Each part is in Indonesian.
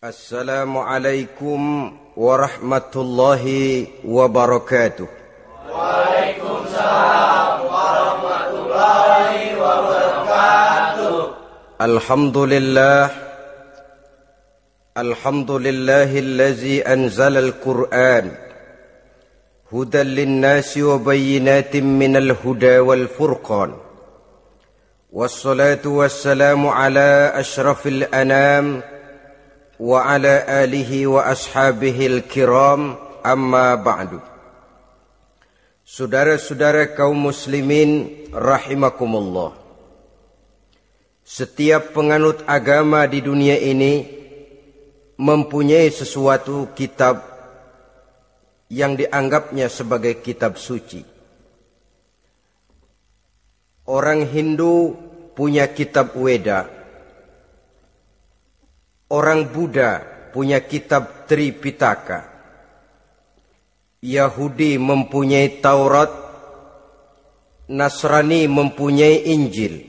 Assalamualaikum warahmatullahi wabarakatuh. Waalaikumsalam warahmatullahi wabarakatuh. Alhamdulillahillazi anzala al-Qur'an hudan lin-nasi wa bayyinatin minal huda wal furqan. Wassalatu wassalamu ala asyrafil anam wa ala alihi wa ashabihil kiram, amma ba'du. Saudara-saudara kaum muslimin rahimakumullah, setiap penganut agama di dunia ini mempunyai sesuatu kitab yang dianggapnya sebagai kitab suci. Orang Hindu punya kitab Weda, orang Buddha punya kitab Tripitaka, Yahudi mempunyai Taurat, Nasrani mempunyai Injil,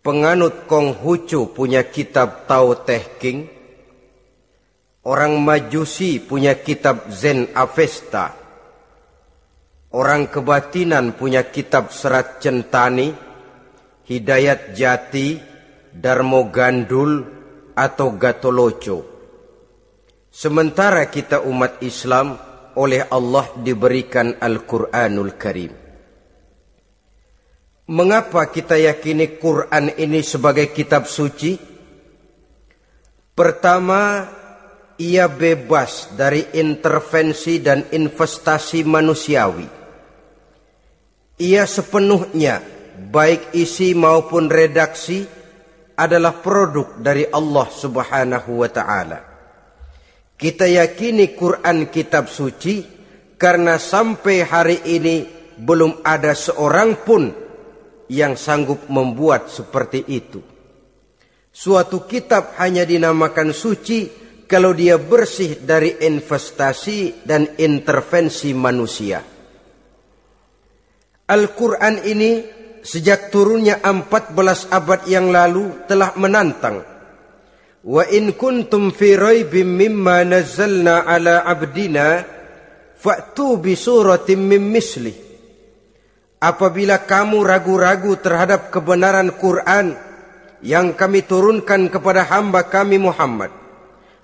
penganut Konghucu punya kitab Tao Te Ching, orang Majusi punya kitab Zen Avesta, orang kebatinan punya kitab Serat Centani, Hidayat Jati, Darmo Gandul, atau Gatoloco. Sementara kita umat Islam oleh Allah diberikan Al-Quranul Karim. Mengapa kita yakini Quran ini sebagai kitab suci? Pertama, ia bebas dari intervensi dan investasi manusiawi. Ia sepenuhnya, baik isi maupun redaksi, adalah produk dari Allah Subhanahu wa ta'ala. Kita yakini Quran kitab suci karena sampai hari ini belum ada seorang pun yang sanggup membuat seperti itu. Suatu kitab hanya dinamakan suci kalau dia bersih dari investasi dan intervensi manusia. Al-Quran ini sejak turunnya 14 abad yang lalu telah menantang. Wa in kuntum fi raibim mimma nazzalna ala abdina fa'tu bi suratin min mislih. Apabila kamu ragu-ragu terhadap kebenaran Quran yang kami turunkan kepada hamba kami Muhammad,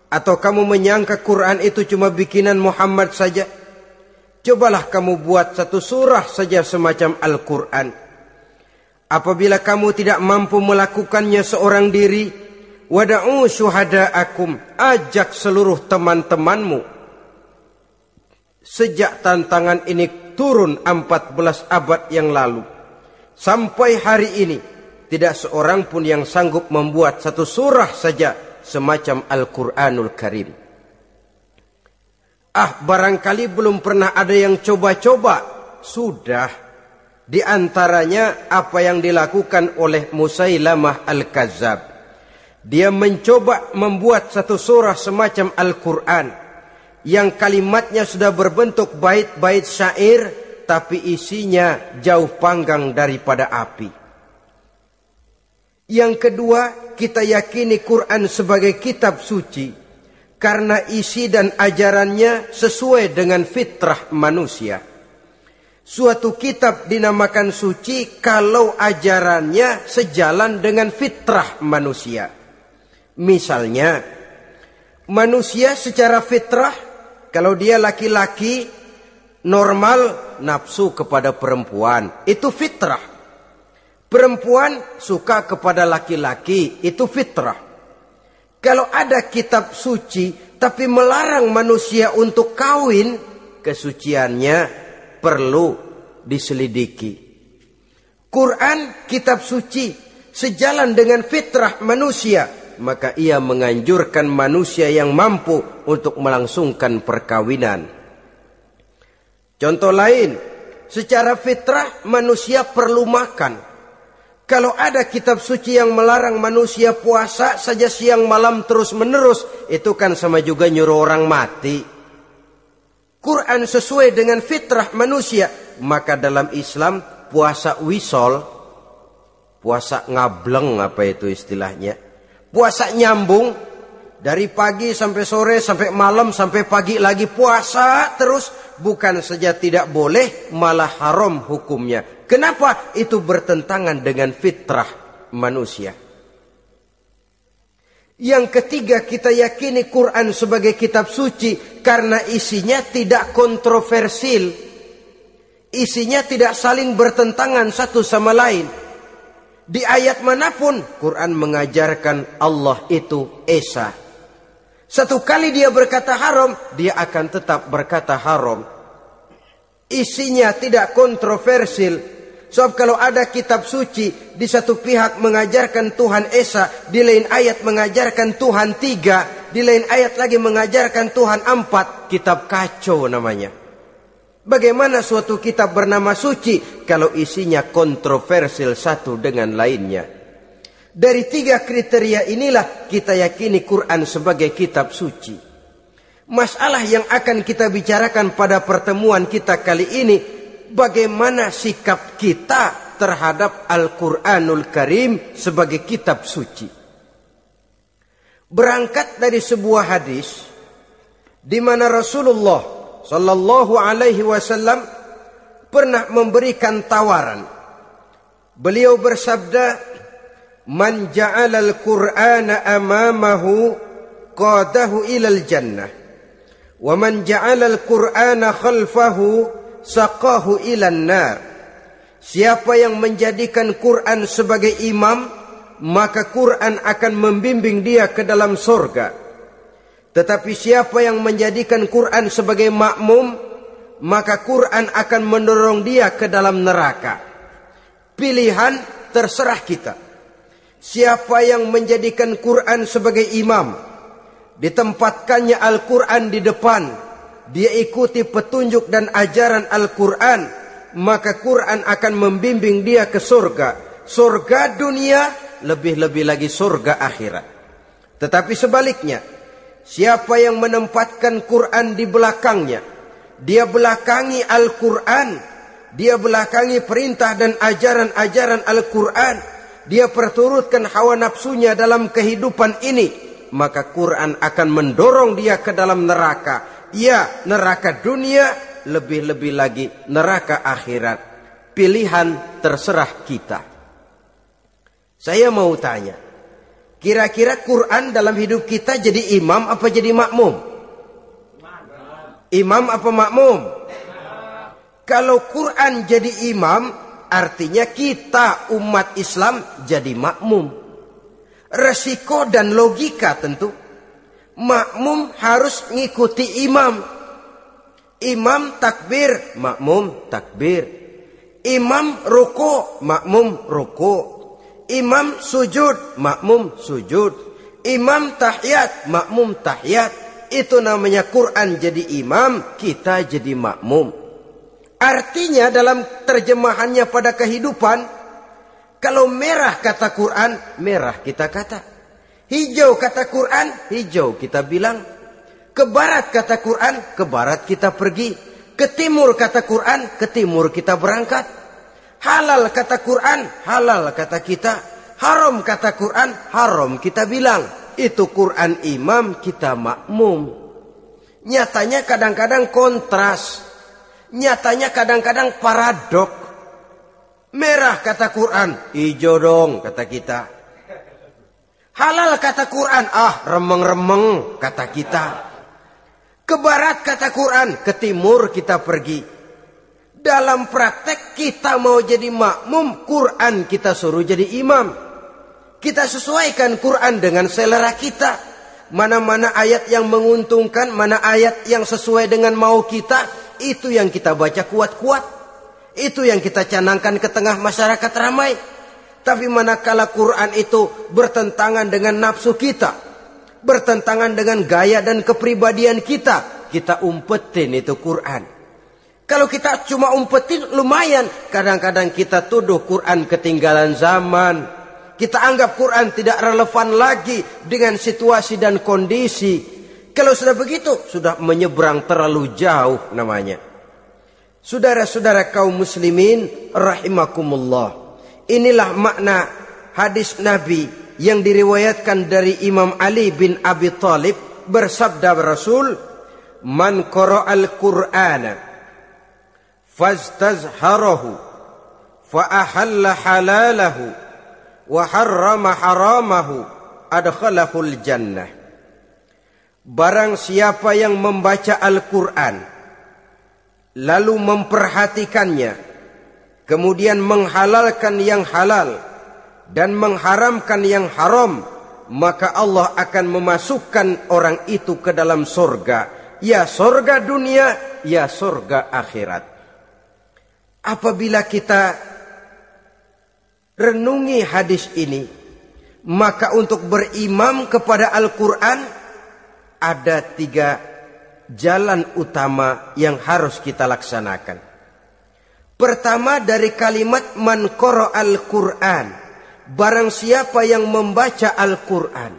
atau kamu menyangka Quran itu cuma bikinan Muhammad saja, cobalah kamu buat satu surah saja semacam Al-Quran. Apabila kamu tidak mampu melakukannya seorang diri, wada'u syuhada'akum, ajak seluruh teman-temanmu. Sejak tantangan ini turun 14 abad yang lalu, sampai hari ini, tidak seorang pun yang sanggup membuat satu surah saja semacam Al-Quranul Karim. Barangkali belum pernah ada yang coba-coba. Sudah. Di antaranya apa yang dilakukan oleh Musailamah Al-Kazzab. Dia mencoba membuat satu surah semacam Al-Quran yang kalimatnya sudah berbentuk bait-bait syair, tapi isinya jauh panggang daripada api. Yang kedua, kita yakini Quran sebagai kitab suci karena isi dan ajarannya sesuai dengan fitrah manusia. Suatu kitab dinamakan suci kalau ajarannya sejalan dengan fitrah manusia. Misalnya, manusia secara fitrah, kalau dia laki-laki, normal nafsu kepada perempuan, itu fitrah. Perempuan suka kepada laki-laki, itu fitrah. Kalau ada kitab suci, tapi melarang manusia untuk kawin, kesuciannya perlu diselidiki. Quran kitab suci sejalan dengan fitrah manusia, maka ia menganjurkan manusia yang mampu untuk melangsungkan perkawinan. Contoh lain, secara fitrah manusia perlu makan. Kalau ada kitab suci yang melarang manusia puasa saja siang malam terus menerus, itu kan sama juga nyuruh orang mati. Quran sesuai dengan fitrah manusia, maka dalam Islam puasa wisol, puasa ngableng apa itu istilahnya, puasa nyambung, Dari pagi sampai sore, sampai malam, sampai pagi lagi puasa terus. Bukan saja tidak boleh, malah haram hukumnya. Kenapa? Itu bertentangan dengan fitrah manusia. Yang ketiga, kita yakini Quran sebagai kitab suci karena isinya tidak kontroversial. Isinya tidak saling bertentangan satu sama lain. Di ayat manapun Quran mengajarkan Allah itu Esa. Satu kali dia berkata haram, dia akan tetap berkata haram. Isinya tidak kontroversial. Sebab kalau ada kitab suci, di satu pihak mengajarkan Tuhan Esa, di lain ayat mengajarkan Tuhan 3, di lain ayat lagi mengajarkan Tuhan 4, kitab kacau namanya. Bagaimana suatu kitab bernama suci kalau isinya kontroversial satu dengan lainnya? Dari 3 kriteria inilah kita yakini Quran sebagai kitab suci. Masalah yang akan kita bicarakan pada pertemuan kita kali ini, bagaimana sikap kita terhadap Al-Quranul Karim sebagai kitab suci. Berangkat dari sebuah hadis di mana Rasulullah Sallallahu Alaihi Wasallam pernah memberikan tawaran. Beliau bersabda, "Man ja'ala al-Qur'ana amamahu qadahu ilal jannah, wa man ja'ala al-Qur'ana khalfahu saqahu ilan nar." Siapa yang menjadikan Quran sebagai imam, maka Quran akan membimbing dia ke dalam surga. Tetapi siapa yang menjadikan Quran sebagai makmum, maka Quran akan mendorong dia ke dalam neraka. Pilihan terserah kita. Siapa yang menjadikan Quran sebagai imam, ditempatkannya Al-Quran di depan, dia ikuti petunjuk dan ajaran Al-Quran, maka Quran akan membimbing dia ke surga. Surga dunia, lebih-lebih lagi surga akhirat. Tetapi sebaliknya, siapa yang menempatkan Quran di belakangnya, dia belakangi Al-Quran, dia belakangi perintah dan ajaran-ajaran Al-Quran, dia perturutkan hawa nafsunya dalam kehidupan ini, maka Quran akan mendorong dia ke dalam neraka. Ya, neraka dunia, lebih-lebih lagi neraka akhirat. Pilihan terserah kita. Saya mau tanya, kira-kira Quran dalam hidup kita jadi imam apa jadi makmum? Imam apa makmum? Kalau Quran jadi imam, artinya kita umat Islam jadi makmum. Resiko dan logika tentu. Makmum harus ngikuti imam. Imam takbir, makmum takbir. Imam ruku, makmum ruku. Imam sujud, makmum sujud. Imam tahiyat, makmum tahiyat. Itu namanya Quran jadi imam, kita jadi makmum. Artinya dalam terjemahannya pada kehidupan, kalau merah kata Quran, merah kita kata. Hijau kata Quran, hijau kita bilang. Ke barat kata Quran, ke barat kita pergi. Ke timur kata Quran, ke timur kita berangkat. Halal kata Quran, halal kata kita. Haram kata Quran, haram kita bilang. Itu Quran imam, kita makmum. Nyatanya kadang-kadang kontras. Nyatanya kadang-kadang paradok. Merah kata Quran, hijau dong kata kita. Halal kata Quran, remeng-remeng kata kita. Ke barat kata Quran, ke timur kita pergi. Dalam praktek kita mau jadi makmum, Quran kita suruh jadi imam. Kita sesuaikan Quran dengan selera kita. Mana-mana ayat yang menguntungkan, mana ayat yang sesuai dengan mau kita, itu yang kita baca kuat-kuat. Itu yang kita canangkan ke tengah masyarakat ramai. Tapi manakala Quran itu bertentangan dengan nafsu kita, bertentangan dengan gaya dan kepribadian kita, kita umpetin itu Quran. Kalau kita cuma umpetin lumayan, kadang-kadang kita tuduh Quran ketinggalan zaman. Kita anggap Quran tidak relevan lagi dengan situasi dan kondisi. Kalau sudah begitu, sudah menyeberang terlalu jauh namanya. Saudara-saudara kaum muslimin rahimakumullah. Inilah makna hadis Nabi yang diriwayatkan dari Imam Ali bin Abi Thalib, bersabda Rasul, "Man qara'al Qur'ana fastazharahu fa ahalla halalahu wa harrama haramahu adkhalahul jannah." Barang siapa yang membaca Al-Qur'an lalu memperhatikannya, kemudian menghalalkan yang halal dan mengharamkan yang haram, maka Allah akan memasukkan orang itu ke dalam surga, ya surga dunia, ya surga akhirat. Apabila kita renungi hadis ini, maka untuk berimam kepada Al-Quran ada 3 jalan utama yang harus kita laksanakan. Pertama, dari kalimat man qara'al Qur'an, barang siapa yang membaca Al-Quran.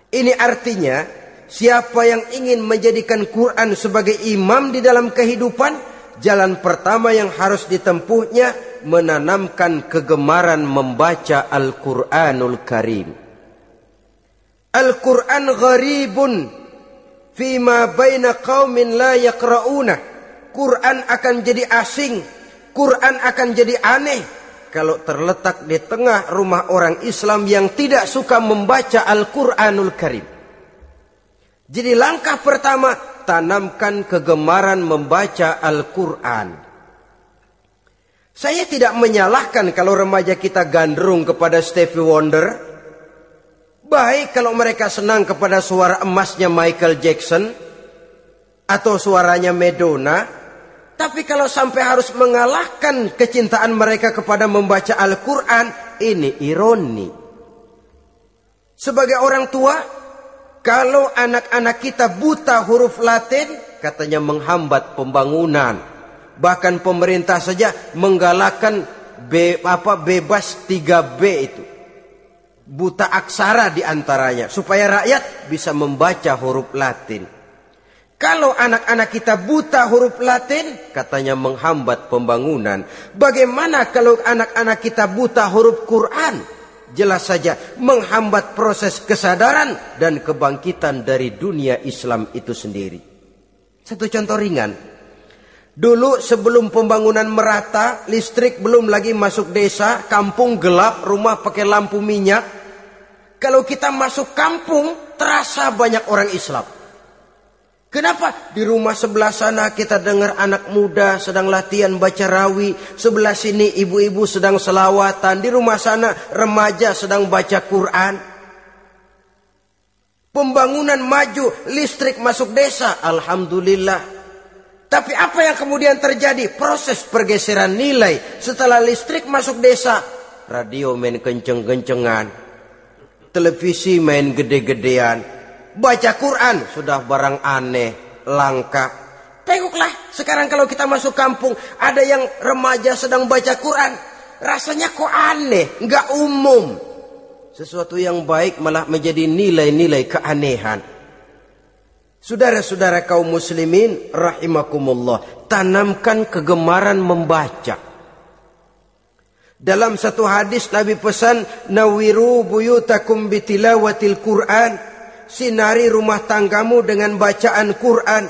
Ini artinya siapa yang ingin menjadikan Quran sebagai imam di dalam kehidupan, jalan pertama yang harus ditempuhnya menanamkan kegemaran membaca Al-Quranul Karim. Al-Quran gharibun fima baina qaumin la yaqra'una. Quran akan jadi asing, Quran akan jadi aneh kalau terletak di tengah rumah orang Islam yang tidak suka membaca Al-Quranul Karim. Jadi langkah pertama, tanamkan kegemaran membaca Al-Quran. Saya tidak menyalahkan kalau remaja kita gandrung kepada Stevie Wonder. Baik kalau mereka senang kepada suara emasnya Michael Jackson atau suaranya Madonna. Tapi kalau sampai harus mengalahkan kecintaan mereka kepada membaca Al-Quran, ini ironi. Sebagai orang tua, kalau anak-anak kita buta huruf Latin, katanya menghambat pembangunan. Bahkan pemerintah saja menggalakkan bebas 3B itu. Buta aksara diantaranya, supaya rakyat bisa membaca huruf Latin. Kalau anak-anak kita buta huruf Latin, katanya menghambat pembangunan. Bagaimana kalau anak-anak kita buta huruf Quran? Jelas saja menghambat proses kesadaran dan kebangkitan dari dunia Islam itu sendiri. Satu contoh ringan. Dulu sebelum pembangunan merata, listrik belum lagi masuk desa, kampung gelap, rumah pakai lampu minyak. Kalau kita masuk kampung, terasa banyak orang Islam. Kenapa? Di rumah sebelah sana kita dengar anak muda sedang latihan baca rawi. Sebelah sini ibu-ibu sedang selawatan. Di rumah sana remaja sedang baca Quran. Pembangunan maju, listrik masuk desa. Alhamdulillah. Tapi apa yang kemudian terjadi? Proses pergeseran nilai. Setelah listrik masuk desa, radio main kenceng-kencengan. Televisi main gede-gedean. Baca Quran sudah barang aneh, langka. Tengoklah sekarang kalau kita masuk kampung, ada yang remaja sedang baca Quran. Rasanya kok aneh, nggak umum. Sesuatu yang baik malah menjadi nilai-nilai keanehan. Saudara-saudara kaum muslimin rahimakumullah, tanamkan kegemaran membaca. Dalam satu hadis Nabi pesan, nawiru buyutakum bitilawatil Quran. Sinari rumah tanggamu dengan bacaan Quran.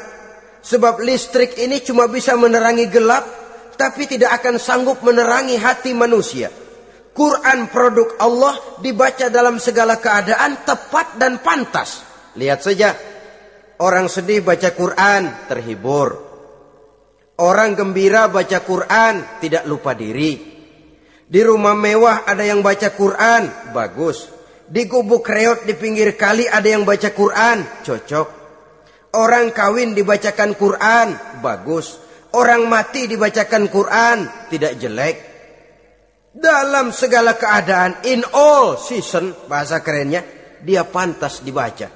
Sebab listrik ini cuma bisa menerangi gelap, tapi tidak akan sanggup menerangi hati manusia. Quran produk Allah dibaca dalam segala keadaan, tepat dan pantas. Lihat saja, orang sedih baca Quran, terhibur. Orang gembira baca Quran, tidak lupa diri. Di rumah mewah ada yang baca Quran, bagus. Di gubuk reot di pinggir kali ada yang baca Quran, cocok. Orang kawin dibacakan Quran, bagus. Orang mati dibacakan Quran, tidak jelek. Dalam segala keadaan, in all season, bahasa kerennya, dia pantas dibaca.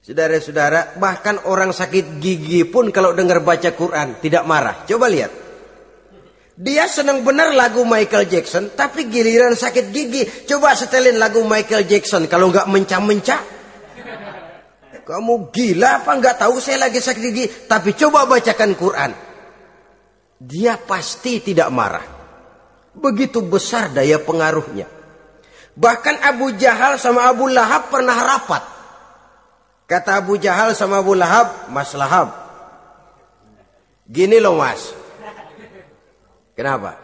Saudara-saudara, bahkan orang sakit gigi pun kalau dengar baca Quran, tidak marah. Coba lihat. Dia senang benar lagu Michael Jackson, tapi giliran sakit gigi, coba setelin lagu Michael Jackson. Kalau nggak mencah-mencah, kamu gila apa nggak tahu saya lagi sakit gigi? Tapi coba bacakan Quran, dia pasti tidak marah. Begitu besar daya pengaruhnya. Bahkan Abu Jahal sama Abu Lahab pernah rapat. Kata Abu Jahal sama Abu Lahab, Mas Lahab, gini loh mas. Kenapa?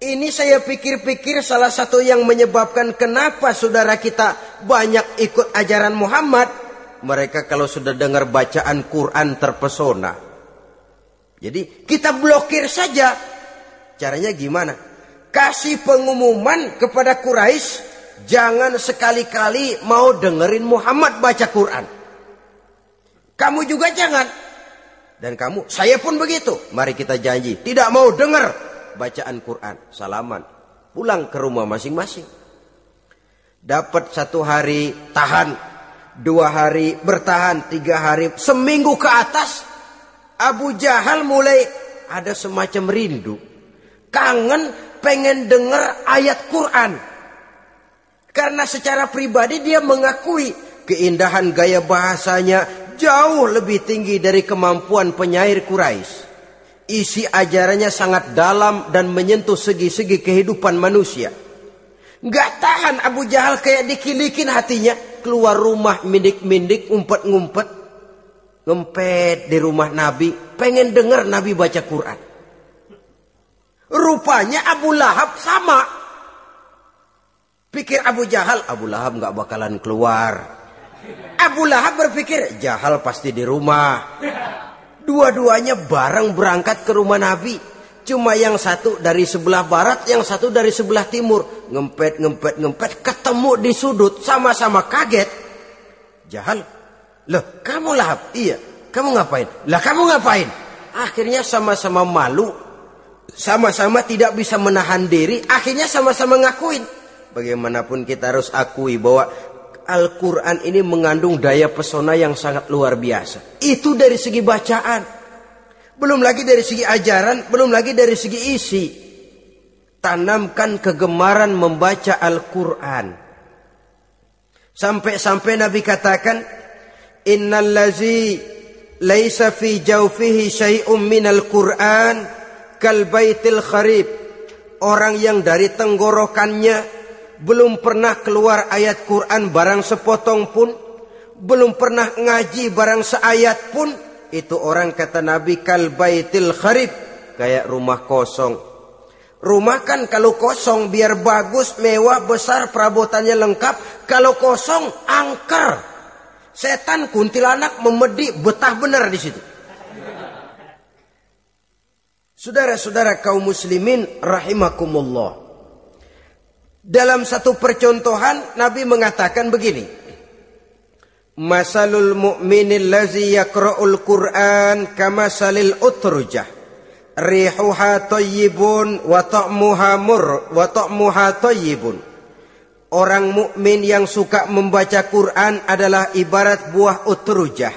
Ini saya pikir-pikir salah satu yang menyebabkan kenapa saudara kita banyak ikut ajaran Muhammad. Mereka kalau sudah dengar bacaan Quran terpesona. Jadi kita blokir saja. Caranya gimana? Kasih pengumuman kepada Quraisy, jangan sekali-kali mau dengerin Muhammad baca Quran. Kamu juga jangan. Dan kamu, saya pun begitu. Mari kita janji, tidak mau dengar bacaan Quran. Salaman, pulang ke rumah masing-masing. Dapat 1 hari tahan, 2 hari bertahan, 3 hari, seminggu ke atas. Abu Jahal mulai ada semacam rindu, kangen, pengen dengar ayat Quran. Karena secara pribadi dia mengakui keindahan gaya bahasanya jauh lebih tinggi dari kemampuan penyair Quraisy. Isi ajarannya sangat dalam dan menyentuh segi-segi kehidupan manusia. Gak tahan Abu Jahal kayak dikilikin hatinya. Keluar rumah mindik-mindik, ngumpet-ngumpet. Ngempet di rumah Nabi. Pengen dengar Nabi baca Quran. Rupanya Abu Lahab sama. Pikir Abu Jahal, Abu Lahab gak bakalan keluar. Abu Lahab berpikir, Jahal pasti di rumah. Dua-duanya bareng berangkat ke rumah Nabi. Cuma yang satu dari sebelah barat, yang satu dari sebelah timur. Ngempet, ketemu di sudut, sama-sama kaget. Jahal, loh kamu Lahab? Iya, kamu ngapain? Lah kamu ngapain? Akhirnya sama-sama malu, sama-sama tidak bisa menahan diri. Akhirnya sama-sama ngakuin. Bagaimanapun kita harus akui bahwa Al-Quran ini mengandung daya pesona yang sangat luar biasa. Itu dari segi bacaan. Belum lagi dari segi ajaran. Belum lagi dari segi isi. Tanamkan kegemaran membaca Al-Quran. Sampai-sampai Nabi katakan, Innal lazi laisa fi jawfihi syai'um minal Quran kal baitil kharib. Orang yang dari tenggorokannya belum pernah keluar ayat Quran barang sepotong pun, belum pernah ngaji barang seayat pun, itu orang kata Nabi kal baitil kharib, kayak rumah kosong. Rumah kan kalau kosong biar bagus, mewah, besar, perabotannya lengkap. Kalau kosong angker, setan kuntilanak memedi betah benar di situ. Saudara-saudara kaum muslimin rahimakumullah. Dalam satu percontohan Nabi mengatakan begini. Masalul mu'minil lazi yaqra'ul Qur'an kamasalil utrujah. Rihuha thayyibun wa ta'muha thayyibun. Orang mukmin yang suka membaca Quran adalah ibarat buah utrujah.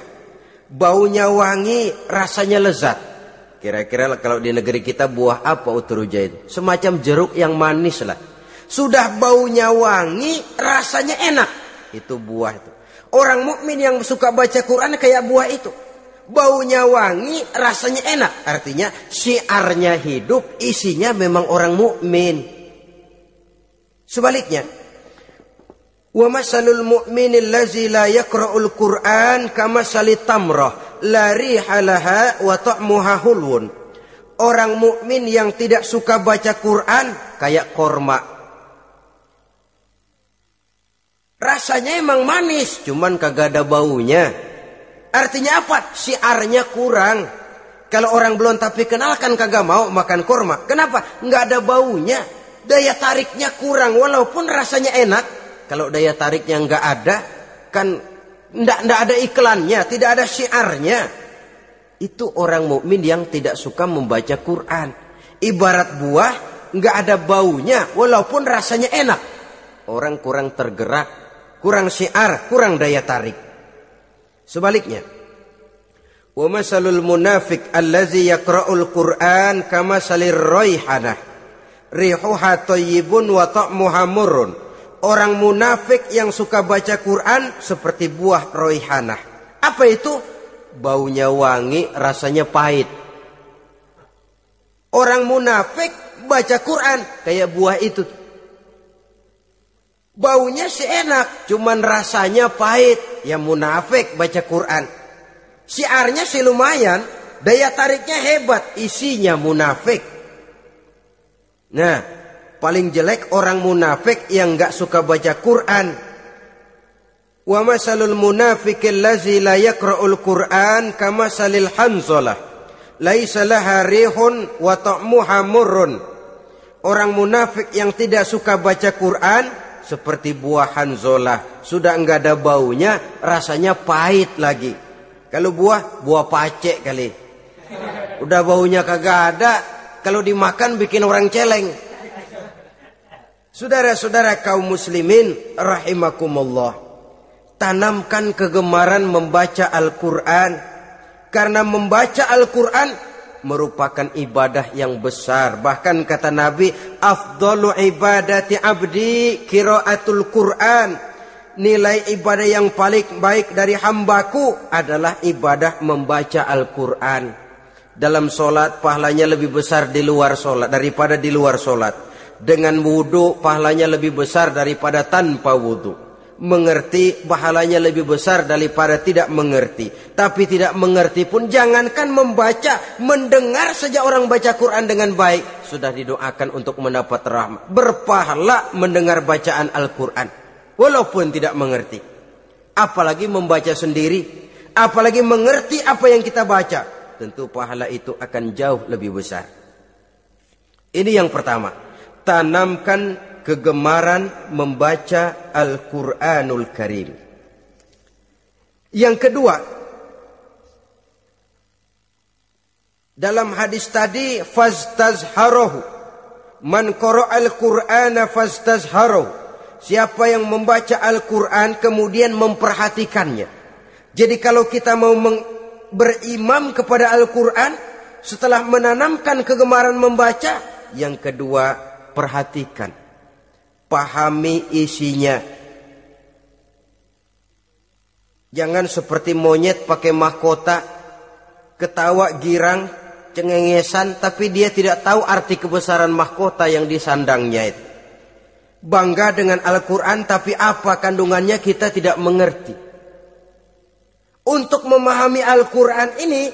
Baunya wangi, rasanya lezat. Kira-kira kalau di negeri kita buah apa utrujah itu? Semacam jeruk yang manis lah. Sudah baunya wangi, rasanya enak. Itu buah itu. Orang mukmin yang suka baca Quran kayak buah itu. Baunya wangi, rasanya enak. Artinya syiarnya hidup, isinya memang orang mukmin. Sebaliknya, wa masalul mu'minil lazi la yaqra'ul Qur'an kamasalit tamrah la riha laha wa ta'muha hulwun. Orang mukmin yang tidak suka baca Quran kayak korma. Rasanya emang manis, cuman kagak ada baunya. Artinya apa? Syiarnya kurang. Kalau orang belum tapi kenal kan kagak mau makan korma. Kenapa? Nggak ada baunya. Daya tariknya kurang, walaupun rasanya enak. Kalau daya tariknya nggak ada, kan nggak ada iklannya, tidak ada syiarnya. Itu orang mukmin yang tidak suka membaca Quran. Ibarat buah, nggak ada baunya, walaupun rasanya enak. Orang kurang tergerak. Kurang syiar, kurang daya tarik. Sebaliknya, wa masalul munafiq allazi yaqra'ul Qur'an kamasalir raihanah rihuha thayyibun wa ta'muha murrun. Orang munafik yang suka baca Quran seperti buah raihanah. Apa itu? Baunya wangi, rasanya pahit. Orang munafik baca Quran kayak buah itu. Baunya sih enak, cuman rasanya pahit. Ya munafik baca Quran. Syiarnya sih lumayan, daya tariknya hebat, isinya munafik. Nah, paling jelek orang munafik yang gak suka baca Quran. Wa masalul munafiqil lazi la yaqra'ul Qur'an kamasalil hanzalah laisa laha rihun wa ta'muha murrun. Orang munafik yang tidak suka baca Quran seperti buah hanzalah, sudah enggak ada baunya, rasanya pahit lagi. Kalau buah pacek kali. Udah baunya kagak ada, kalau dimakan bikin orang celeng. Saudara-saudara kaum muslimin rahimakumullah, tanamkan kegemaran membaca Al-Quran. Karena membaca Al-Quran merupakan ibadah yang besar. Bahkan kata Nabi, afdalu ibadati abdi qiraatul Quran. Nilai ibadah yang paling baik dari hambaku adalah ibadah membaca Al-Quran. Dalam solat pahalanya lebih besar di luar solat daripada di luar solat. Dengan wudu pahalanya lebih besar daripada tanpa wudu. Mengerti pahalanya lebih besar daripada tidak mengerti. Tapi tidak mengerti pun jangankan membaca, mendengar saja orang baca Quran dengan baik sudah didoakan untuk mendapat rahmat. Berpahala mendengar bacaan Al-Quran walaupun tidak mengerti. Apalagi membaca sendiri, apalagi mengerti apa yang kita baca, tentu pahala itu akan jauh lebih besar. Ini yang pertama, tanamkan kegemaran membaca Al-Quranul Karim. Yang kedua, dalam hadis tadi, fastazharahu, man qara'al Qur'ana fastazharahu. Siapa yang membaca Al-Quran kemudian memperhatikannya. Jadi kalau kita mau berimam kepada Al-Quran, setelah menanamkan kegemaran membaca, yang kedua, perhatikan. Pahami isinya. Jangan seperti monyet pakai mahkota, ketawa girang, cengengesan, tapi dia tidak tahu arti kebesaran mahkota yang disandangnya itu. Bangga dengan Al-Quran, tapi apa kandungannya kita tidak mengerti. Untuk memahami Al-Quran ini,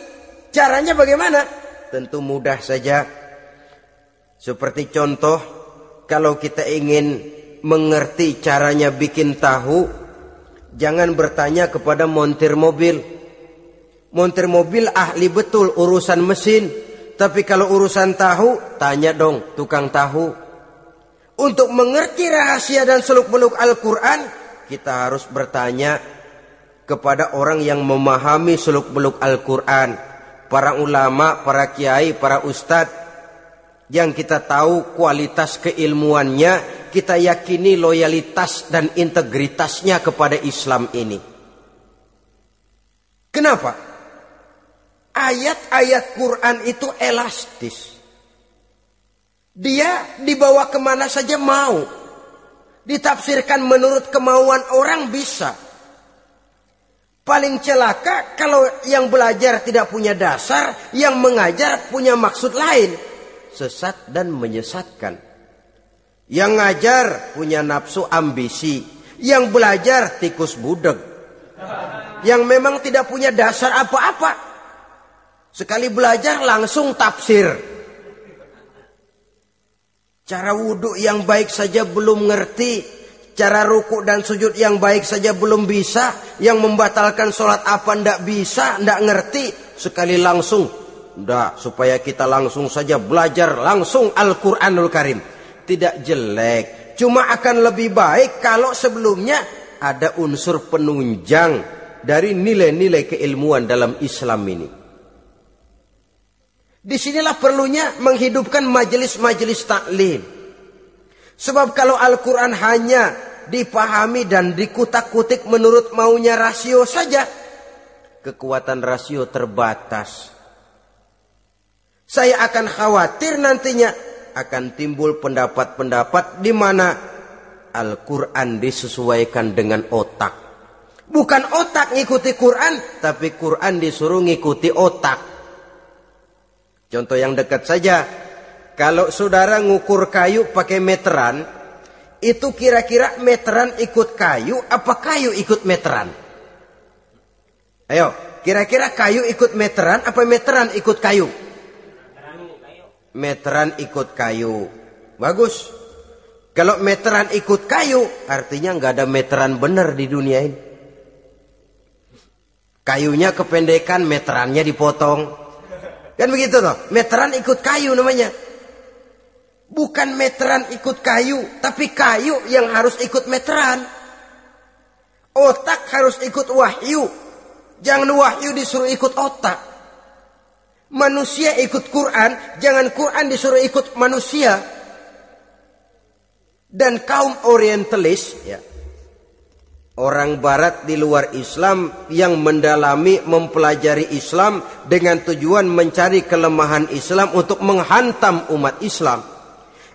caranya bagaimana? Tentu mudah saja. Seperti contoh, kalau kita ingin mengerti caranya bikin tahu, jangan bertanya kepada montir mobil. Montir mobil ahli betul urusan mesin. Tapi kalau urusan tahu, tanya dong tukang tahu. Untuk mengerti rahasia dan seluk-beluk Al-Quran, kita harus bertanya kepada orang yang memahami seluk-beluk Al-Quran. Para ulama, para kiai, para ustadz. Yang kita tahu kualitas keilmuannya, kita yakini loyalitas dan integritasnya kepada Islam ini. Kenapa? Ayat-ayat Quran itu elastis. Dia dibawa kemana saja mau. Ditafsirkan menurut kemauan orang bisa. Paling celaka kalau yang belajar tidak punya dasar, yang mengajar punya maksud lain. Sesat dan menyesatkan. Yang ngajar punya nafsu ambisi. Yang belajar tikus budeg. Yang memang tidak punya dasar apa-apa. Sekali belajar langsung tafsir. Cara wudhu yang baik saja belum ngerti. Cara ruku dan sujud yang baik saja belum bisa. Yang membatalkan sholat apa ndak bisa, ndak ngerti. Sekali langsung. Ndak, supaya kita langsung saja belajar langsung Al-Quranul Karim. Tidak jelek. Cuma akan lebih baik kalau sebelumnya ada unsur penunjang dari nilai-nilai keilmuan dalam Islam ini. Disinilah perlunya menghidupkan majelis-majelis taklim. Sebab kalau Al-Quran hanya dipahami dan dikutak-kutik menurut maunya rasio saja, kekuatan rasio terbatas. Saya akan khawatir nantinya akan timbul pendapat-pendapat di mana Al-Quran disesuaikan dengan otak. Bukan otak ngikuti Quran, tapi Quran disuruh ngikuti otak. Contoh yang dekat saja, kalau saudara ngukur kayu pakai meteran, Itu kira-kira meteran ikut kayu, apa kayu ikut meteran? Ayo, kira-kira kayu ikut meteran, apa meteran ikut kayu? Meteran ikut kayu. Bagus. Kalau meteran ikut kayu, artinya nggak ada meteran benar di dunia ini. Kayunya kependekan, meterannya dipotong. Kan begitu loh. Meteran ikut kayu namanya. Bukan meteran ikut kayu, tapi kayu yang harus ikut meteran. Otak harus ikut wahyu. Jangan wahyu disuruh ikut otak. Manusia ikut Quran, jangan Quran disuruh ikut manusia. Dan kaum orientalis, ya, orang barat di luar Islam yang mendalami, mempelajari Islam dengan tujuan mencari kelemahan Islam untuk menghantam umat Islam.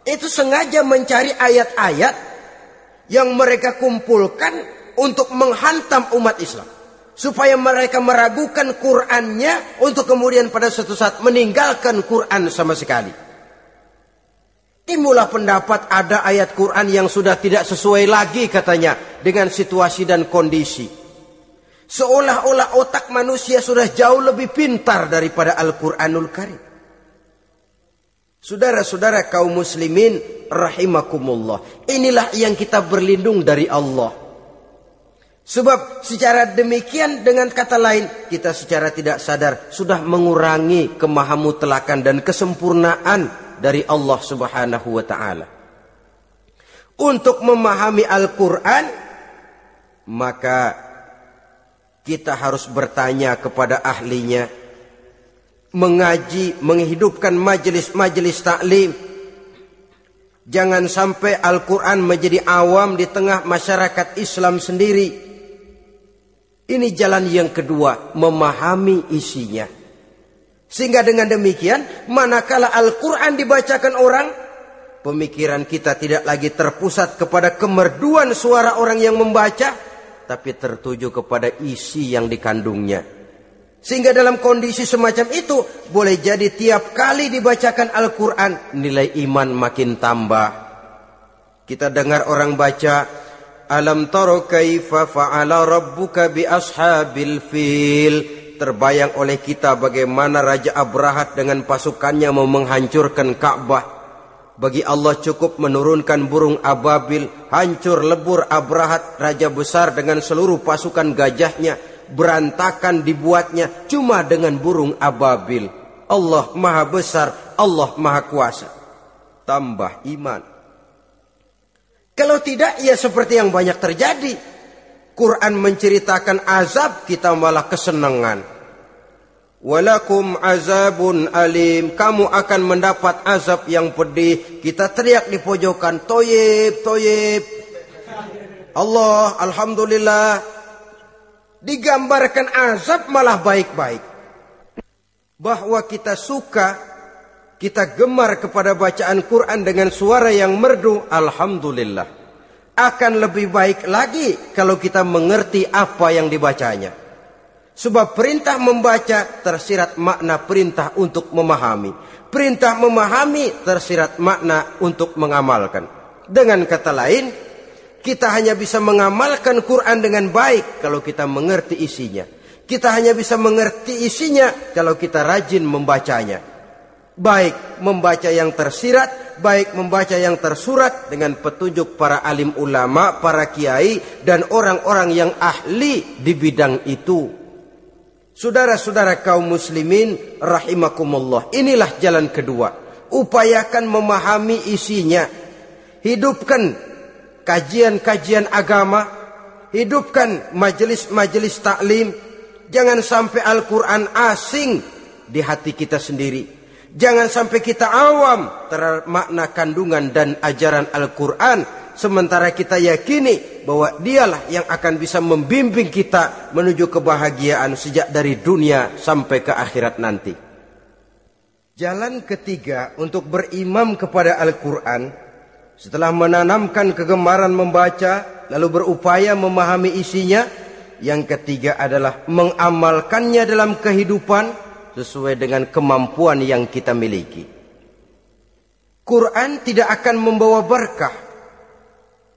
Itu sengaja mencari ayat-ayat yang mereka kumpulkan untuk menghantam umat Islam. Supaya mereka meragukan Qur'annya untuk kemudian pada suatu saat meninggalkan Qur'an sama sekali. Timbullah pendapat ada ayat Qur'an yang sudah tidak sesuai lagi katanya dengan situasi dan kondisi. Seolah-olah otak manusia sudah jauh lebih pintar daripada Al-Qur'anul Karim. Saudara-saudara kaum muslimin rahimakumullah. Inilah yang kita berlindung dari Allah. Sebab secara demikian dengan kata lain kita secara tidak sadar sudah mengurangi kemahamutlakan dan kesempurnaan dari Allah Subhanahu wa taala. Untuk memahami Al-Qur'an maka kita harus bertanya kepada ahlinya, mengaji, menghidupkan majelis-majelis taklim. Jangan sampai Al-Qur'an menjadi awam di tengah masyarakat Islam sendiri. Ini jalan yang kedua, memahami isinya. Sehingga dengan demikian, manakala Al-Quran dibacakan orang, pemikiran kita tidak lagi terpusat kepada kemerduan suara orang yang membaca, tapi tertuju kepada isi yang dikandungnya. Sehingga dalam kondisi semacam itu, boleh jadi tiap kali dibacakan Al-Quran, nilai iman makin tambah. Kita dengar orang baca, Alam taro kaifa fa'ala rabbuka bi ashabil fil. Terbayang oleh kita bagaimana Raja Abrahat dengan pasukannya mau menghancurkan Ka'bah. Bagi Allah cukup menurunkan burung ababil, hancur lebur Abrahat, raja besar dengan seluruh pasukan gajahnya, berantakan dibuatnya cuma dengan burung ababil. Allah Maha Besar, Allah Maha Kuasa. Tambah iman. Kalau tidak, ya seperti yang banyak terjadi. Quran menceritakan azab, kita malah kesenangan. Walakum azabun alim. Kamu akan mendapat azab yang pedih. Kita teriak di pojokan, toyib, toyib. Allah, alhamdulillah. Digambarkan azab malah baik-baik. Bahwa kita suka, kita gemar kepada bacaan Quran dengan suara yang merdu, alhamdulillah. Akan lebih baik lagi kalau kita mengerti apa yang dibacanya. Sebab perintah membaca tersirat makna perintah untuk memahami. Perintah memahami tersirat makna untuk mengamalkan. Dengan kata lain, kita hanya bisa mengamalkan Quran dengan baik kalau kita mengerti isinya. Kita hanya bisa mengerti isinya kalau kita rajin membacanya. Baik membaca yang tersirat, baik membaca yang tersurat dengan petunjuk para alim ulama, para kiai, dan orang-orang yang ahli di bidang itu. Saudara-saudara kaum muslimin rahimakumullah, inilah jalan kedua. Upayakan memahami isinya. Hidupkan kajian-kajian agama, hidupkan majelis-majelis taklim. Jangan sampai Al-Quran asing di hati kita sendiri. Jangan sampai kita awam terhadap makna kandungan dan ajaran Al-Quran, sementara kita yakini bahwa dialah yang akan bisa membimbing kita menuju kebahagiaan sejak dari dunia sampai ke akhirat nanti. Jalan ketiga untuk berimam kepada Al-Quran, setelah menanamkan kegemaran membaca, lalu berupaya memahami isinya, yang ketiga adalah mengamalkannya dalam kehidupan sesuai dengan kemampuan yang kita miliki. Quran tidak akan membawa berkah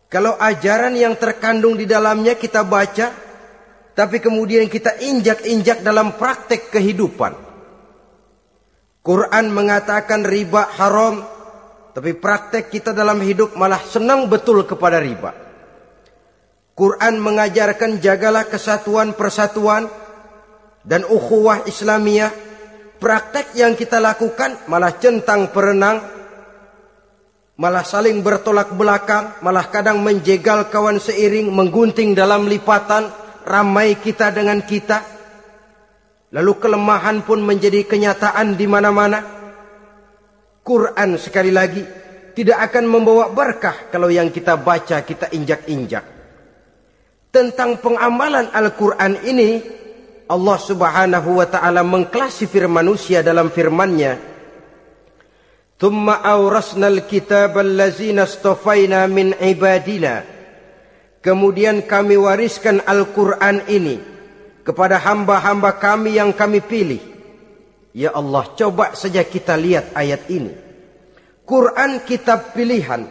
Kalau ajaran yang terkandung di dalamnya kita baca, tapi kemudian kita injak-injak dalam praktek kehidupan. Quran mengatakan riba haram, tapi praktek kita dalam hidup malah senang betul kepada riba. Quran mengajarkan jagalah kesatuan persatuan dan ukhuwah Islamiyah. Praktek yang kita lakukan malah centang perenang, malah saling bertolak belakang, malah kadang menjegal kawan seiring, menggunting dalam lipatan, ramai kita dengan kita. Lalu kelemahan pun menjadi kenyataan di mana-mana. Quran sekali lagi tidak akan membawa berkah kalau yang kita baca kita injak-injak. Tentang pengamalan Al-Quran ini, Allah Subhanahu wa ta'ala mengklasifikasi manusia dalam firman-Nya, "Tsumma awrasnal kitaba allazina astafaina min ibadina." Kemudian kami wariskan Al-Quran ini kepada hamba-hamba kami yang kami pilih. Ya Allah, coba saja kita lihat ayat ini. Quran kitab pilihan,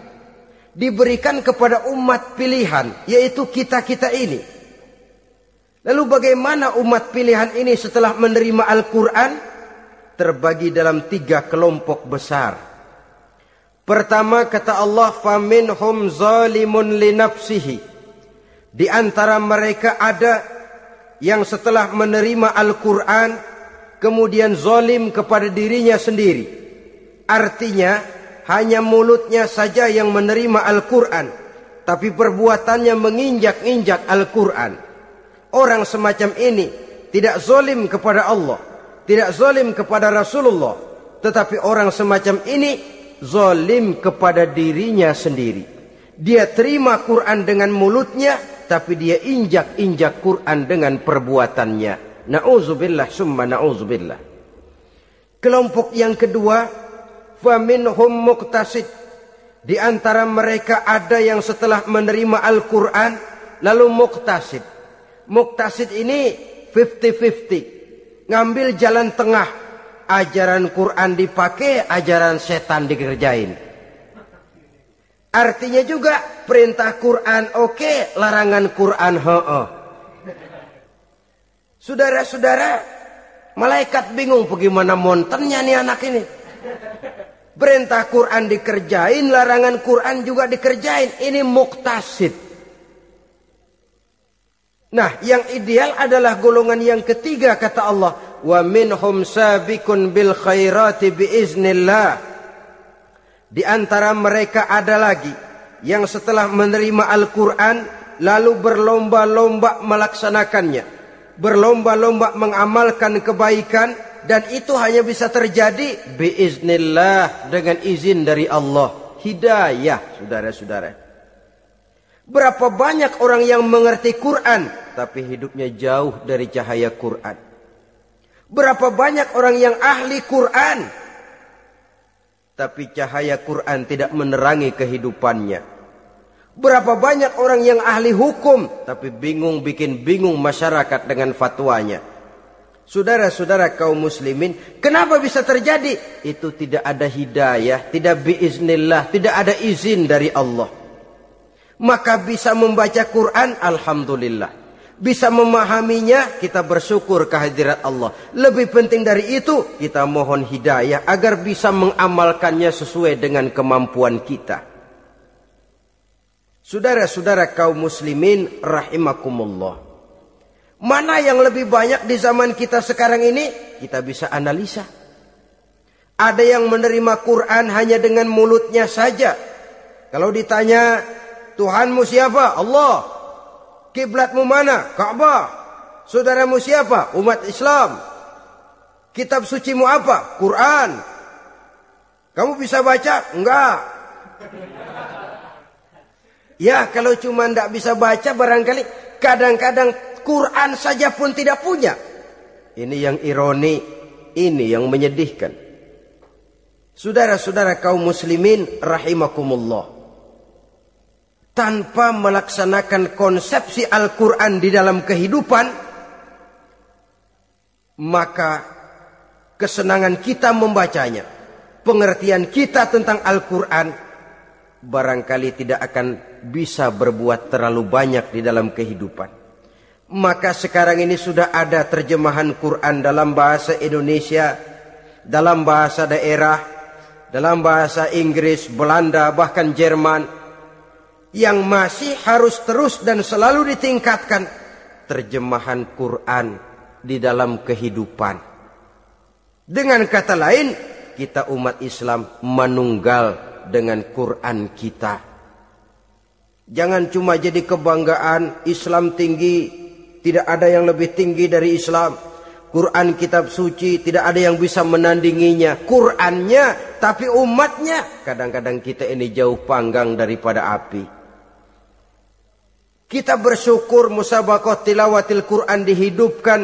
diberikan kepada umat pilihan, yaitu kita-kita ini. Lalu bagaimana umat pilihan ini setelah menerima Al-Quran? Terbagi dalam 3 kelompok besar. Pertama, kata Allah, "Faminhum zalimun linafsihi." Di antara mereka ada yang setelah menerima Al-Quran kemudian zalim kepada dirinya sendiri. Artinya hanya mulutnya saja yang menerima Al-Quran, tapi perbuatannya menginjak-injak Al-Quran. Orang semacam ini tidak zalim kepada Allah, tidak zalim kepada Rasulullah, tetapi orang semacam ini zalim kepada dirinya sendiri. Dia terima Quran dengan mulutnya, tapi dia injak-injak Quran dengan perbuatannya. Na'udzubillah summa na'udzubillah. Kelompok yang kedua, faminhum muqtasid. Di antara mereka ada yang setelah menerima Al-Quran lalu muqtasid. Muqtasid ini 50-50. Ngambil jalan tengah. Ajaran Quran dipakai, ajaran setan dikerjain. Artinya juga perintah Quran oke, larangan Quran heeh. Saudara-saudara, malaikat bingung bagaimana montennya nih anak ini. Perintah Quran dikerjain, larangan Quran juga dikerjain. Ini muqtasid. Nah, yang ideal adalah golongan yang ketiga, kata Allah, wa minhum sabiqun bil khairati biiznillah. Di antara mereka ada lagi yang setelah menerima Al-Quran lalu berlomba-lomba melaksanakannya, berlomba-lomba mengamalkan kebaikan, dan itu hanya bisa terjadi biiznillah, dengan izin dari Allah. Hidayah, saudara-saudara. Berapa banyak orang yang mengerti Quran tapi hidupnya jauh dari cahaya Quran. Berapa banyak orang yang ahli Quran tapi cahaya Quran tidak menerangi kehidupannya. Berapa banyak orang yang ahli hukum tapi bikin bingung masyarakat dengan fatwanya. Saudara-saudara kaum muslimin, kenapa bisa terjadi? Itu tidak ada hidayah, tidak biiznillah, tidak ada izin dari Allah. Maka bisa membaca Quran, alhamdulillah. Bisa memahaminya, kita bersyukur kehadirat Allah. Lebih penting dari itu, kita mohon hidayah agar bisa mengamalkannya sesuai dengan kemampuan kita. Saudara-saudara kaum muslimin rahimakumullah. Mana yang lebih banyak di zaman kita sekarang ini? Kita bisa analisa. Ada yang menerima Quran hanya dengan mulutnya saja. Kalau ditanya, Tuhanmu siapa? Allah. Kiblatmu mana? Ka'bah. Saudaramu siapa? Umat Islam. Kitab sucimu apa? Quran. Kamu bisa baca? Enggak. Ya, kalau cuma tidak bisa baca, barangkali kadang-kadang Quran saja pun tidak punya. Ini yang ironi, ini yang menyedihkan. Saudara-saudara kaum muslimin rahimakumullah. Tanpa melaksanakan konsepsi Al-Quran di dalam kehidupan, maka kesenangan kita membacanya, pengertian kita tentang Al-Quran barangkali tidak akan bisa berbuat terlalu banyak di dalam kehidupan. Maka sekarang ini sudah ada terjemahan Quran dalam bahasa Indonesia, dalam bahasa daerah, dalam bahasa Inggris, Belanda, bahkan Jerman, yang masih harus terus dan selalu ditingkatkan terjemahan Quran di dalam kehidupan. Dengan kata lain, kita umat Islam menunggal dengan Quran kita. Jangan cuma jadi kebanggaan Islam tinggi, tidak ada yang lebih tinggi dari Islam. Quran kitab suci, tidak ada yang bisa menandinginya. Qurannya, tapi umatnya. Kadang-kadang kita ini jauh panggang daripada api. Kita bersyukur musabaqah tilawatil Quran dihidupkan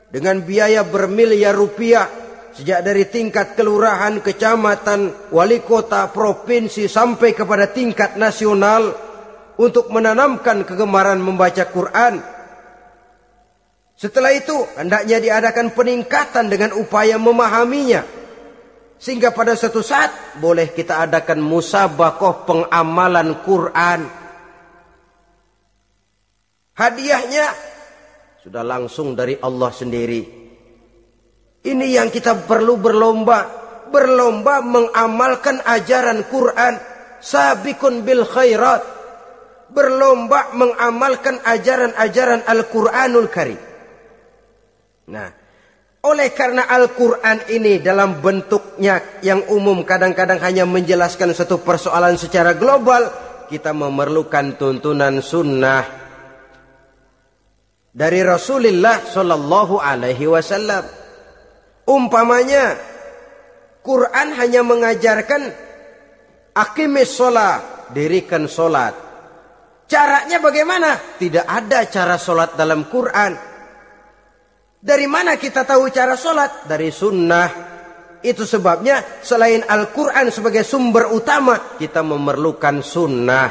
dengan biaya bermiliar rupiah. Sejak dari tingkat kelurahan, kecamatan, wali kota, provinsi, sampai kepada tingkat nasional. Untuk menanamkan kegemaran membaca Quran. Setelah itu hendaknya diadakan peningkatan dengan upaya memahaminya. Sehingga pada suatu saat boleh kita adakan musabaqah pengamalan Quran. Hadiahnya sudah langsung dari Allah sendiri. Ini yang kita perlu berlomba. Berlomba mengamalkan ajaran Quran. Sabiqun bil khairat. Berlomba mengamalkan ajaran-ajaran Al-Quranul Karim. Nah, oleh karena Al-Quran ini dalam bentuknya yang umum kadang-kadang hanya menjelaskan satu persoalan secara global, kita memerlukan tuntunan sunnah dari Rasulullah Sallallahu Alaihi Wasallam. Umpamanya, Quran hanya mengajarkan aqimis sholat, dirikan sholat. Caranya bagaimana? Tidak ada cara sholat dalam Quran. Dari mana kita tahu cara sholat? Dari sunnah. Itu sebabnya selain Al-Quran sebagai sumber utama, kita memerlukan sunnah.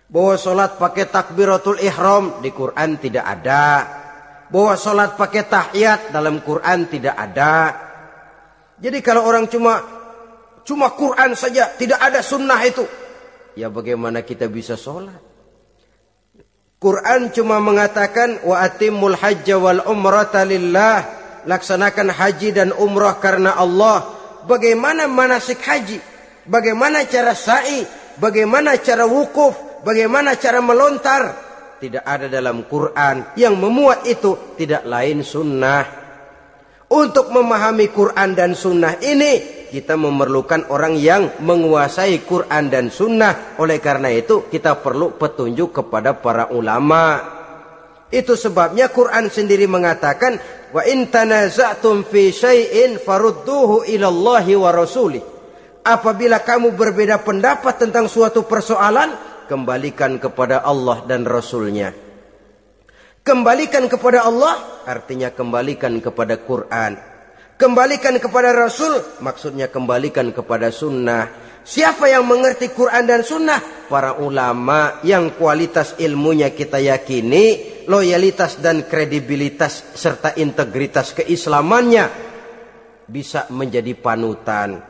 Bahwa sholat pakai takbiratul ihram di Quran tidak ada. Bahwa sholat pakai tahiyat dalam Quran tidak ada. Jadi kalau orang cuma Quran saja, tidak ada sunnah itu, ya bagaimana kita bisa sholat? Quran cuma mengatakan wa atimul hajja wal umrata lillah, laksanakan haji dan umrah karena Allah. Bagaimana manasik haji? Bagaimana cara sa'i? Bagaimana cara wukuf? Bagaimana cara melontar? Tidak ada dalam Quran. Yang memuat itu tidak lain sunnah. Untuk memahami Quran dan sunnah ini, kita memerlukan orang yang menguasai Quran dan sunnah. Oleh karena itu kita perlu petunjuk kepada para ulama. Itu sebabnya Quran sendiri mengatakan, wa in tanaza'tum fi syai'in farudduhu ilallahi wa rasulih. Apabila kamu berbeda pendapat tentang suatu persoalan, kembalikan kepada Allah dan Rasulnya. Kembalikan kepada Allah artinya kembalikan kepada Quran. Kembalikan kepada Rasul, maksudnya kembalikan kepada sunnah. Siapa yang mengerti Quran dan sunnah? Para ulama yang kualitas ilmunya kita yakini, loyalitas dan kredibilitas serta integritas keislamannya bisa menjadi panutan.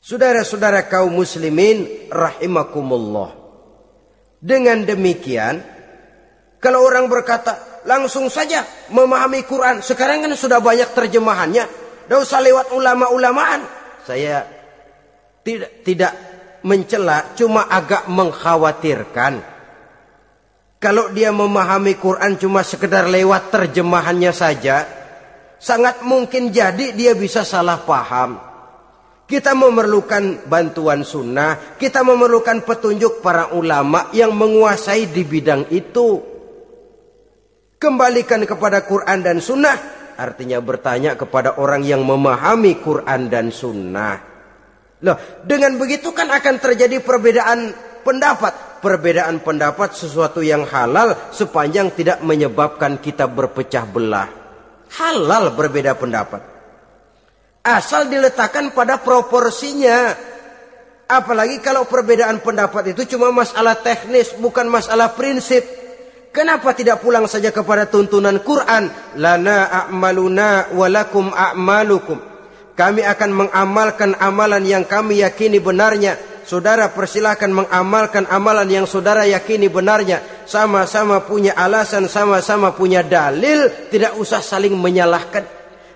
Saudara-saudara kaum muslimin rahimakumullah. Dengan demikian, kalau orang berkata, langsung saja memahami Quran. Sekarang kan sudah banyak terjemahannya. Tidak usah lewat ulama-ulamaan. Saya tidak mencela, cuma agak mengkhawatirkan. Kalau dia memahami Quran cuma sekedar lewat terjemahannya saja, sangat mungkin jadi dia bisa salah paham. Kita memerlukan bantuan sunnah. Kita memerlukan petunjuk para ulama yang menguasai di bidang itu. Kembalikan kepada Quran dan sunnah artinya bertanya kepada orang yang memahami Quran dan sunnah. Loh, dengan begitu kan akan terjadi perbedaan pendapat. Perbedaan pendapat sesuatu yang halal sepanjang tidak menyebabkan kita berpecah belah. Halal berbeda pendapat. Asal diletakkan pada proporsinya. Apalagi kalau perbedaan pendapat itu cuma masalah teknis, bukan masalah prinsip. Kenapa tidak pulang saja kepada tuntunan Quran? Lana a'maluna walakum a'malukum. Kami akan mengamalkan amalan yang kami yakini benarnya. saudara persilahkan mengamalkan amalan yang saudara yakini benarnya. Sama-sama punya alasan, sama-sama punya dalil. Tidak usah saling menyalahkan.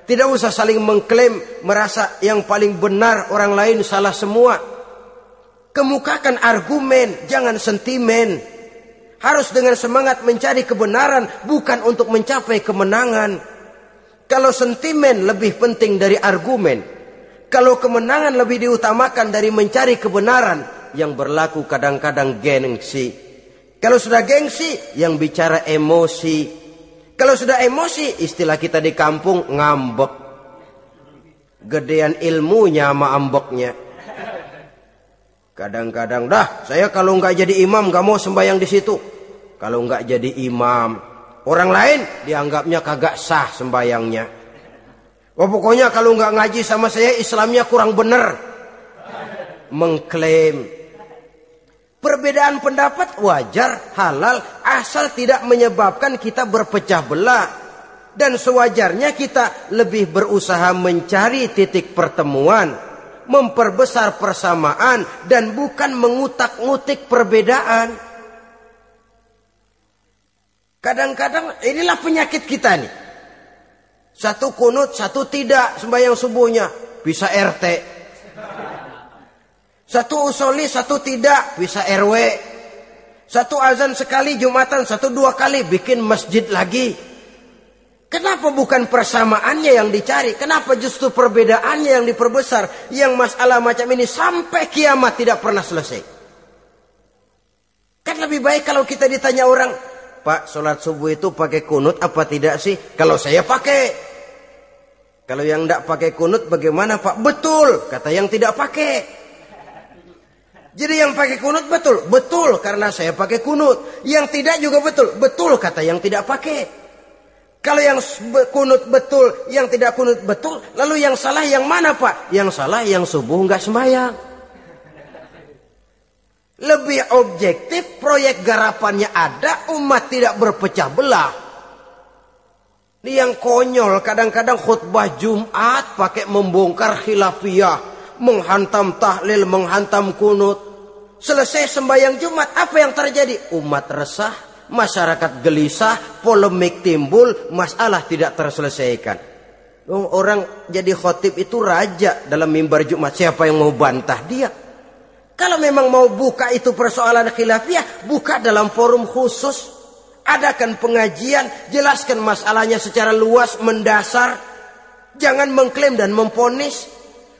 Tidak usah saling mengklaim, merasa yang paling benar, orang lain salah semua. Kemukakan argumen, jangan sentimen. Harus dengan semangat mencari kebenaran, bukan untuk mencapai kemenangan. Kalau sentimen lebih penting dari argumen, kalau kemenangan lebih diutamakan dari mencari kebenaran, yang berlaku kadang-kadang gengsi. Kalau sudah gengsi, yang bicara emosi. Kalau sudah emosi, istilah kita di kampung, ngambek. Gedean ilmunya sama ambeknya. Kadang-kadang, dah saya kalau nggak jadi imam nggak mau sembahyang di situ. Kalau nggak jadi imam, orang lain dianggapnya kagak sah sembahyangnya. Oh, pokoknya kalau nggak ngaji sama saya Islamnya kurang bener. Mengklaim. Perbedaan pendapat wajar, halal, asal tidak menyebabkan kita berpecah belah. Dan sewajarnya kita lebih berusaha mencari titik pertemuan, memperbesar persamaan, dan bukan mengutak-ngutik perbedaan. Kadang-kadang inilah penyakit kita nih. Satu kunut, satu tidak sembahyang subuhnya. Bisa RT. Satu usoli, satu tidak. Bisa RW. Satu azan sekali Jumatan, satu dua kali bikin masjid lagi. Kenapa bukan persamaannya yang dicari? Kenapa justru perbedaannya yang diperbesar? Yang masalah macam ini sampai kiamat tidak pernah selesai. Kan lebih baik kalau kita ditanya orang, Pak, sholat subuh itu pakai kunut apa tidak sih? Kalau saya pakai. Kalau yang tidak pakai kunut bagaimana Pak? Betul, kata yang tidak pakai. Jadi yang pakai kunut betul? Betul, karena saya pakai kunut. Yang tidak juga betul? Betul, kata yang tidak pakai. Kalau yang kunut betul, yang tidak kunut betul, lalu yang salah yang mana Pak? Yang salah yang subuh nggak sembahyang. Lebih objektif, proyek garapannya ada, umat tidak berpecah belah. Ini yang konyol, kadang-kadang khutbah Jumat pakai membongkar khilafiyah, menghantam tahlil, menghantam kunut. Selesai sembahyang Jumat, apa yang terjadi? Umat resah, masyarakat gelisah, polemik timbul, masalah tidak terselesaikan. Orang jadi khotib itu raja dalam mimbar Jumat, siapa yang mau bantah dia? Kalau memang mau buka itu persoalan khilafiyah, buka dalam forum khusus. Adakan pengajian, jelaskan masalahnya secara luas, mendasar. Jangan mengklaim dan memponis.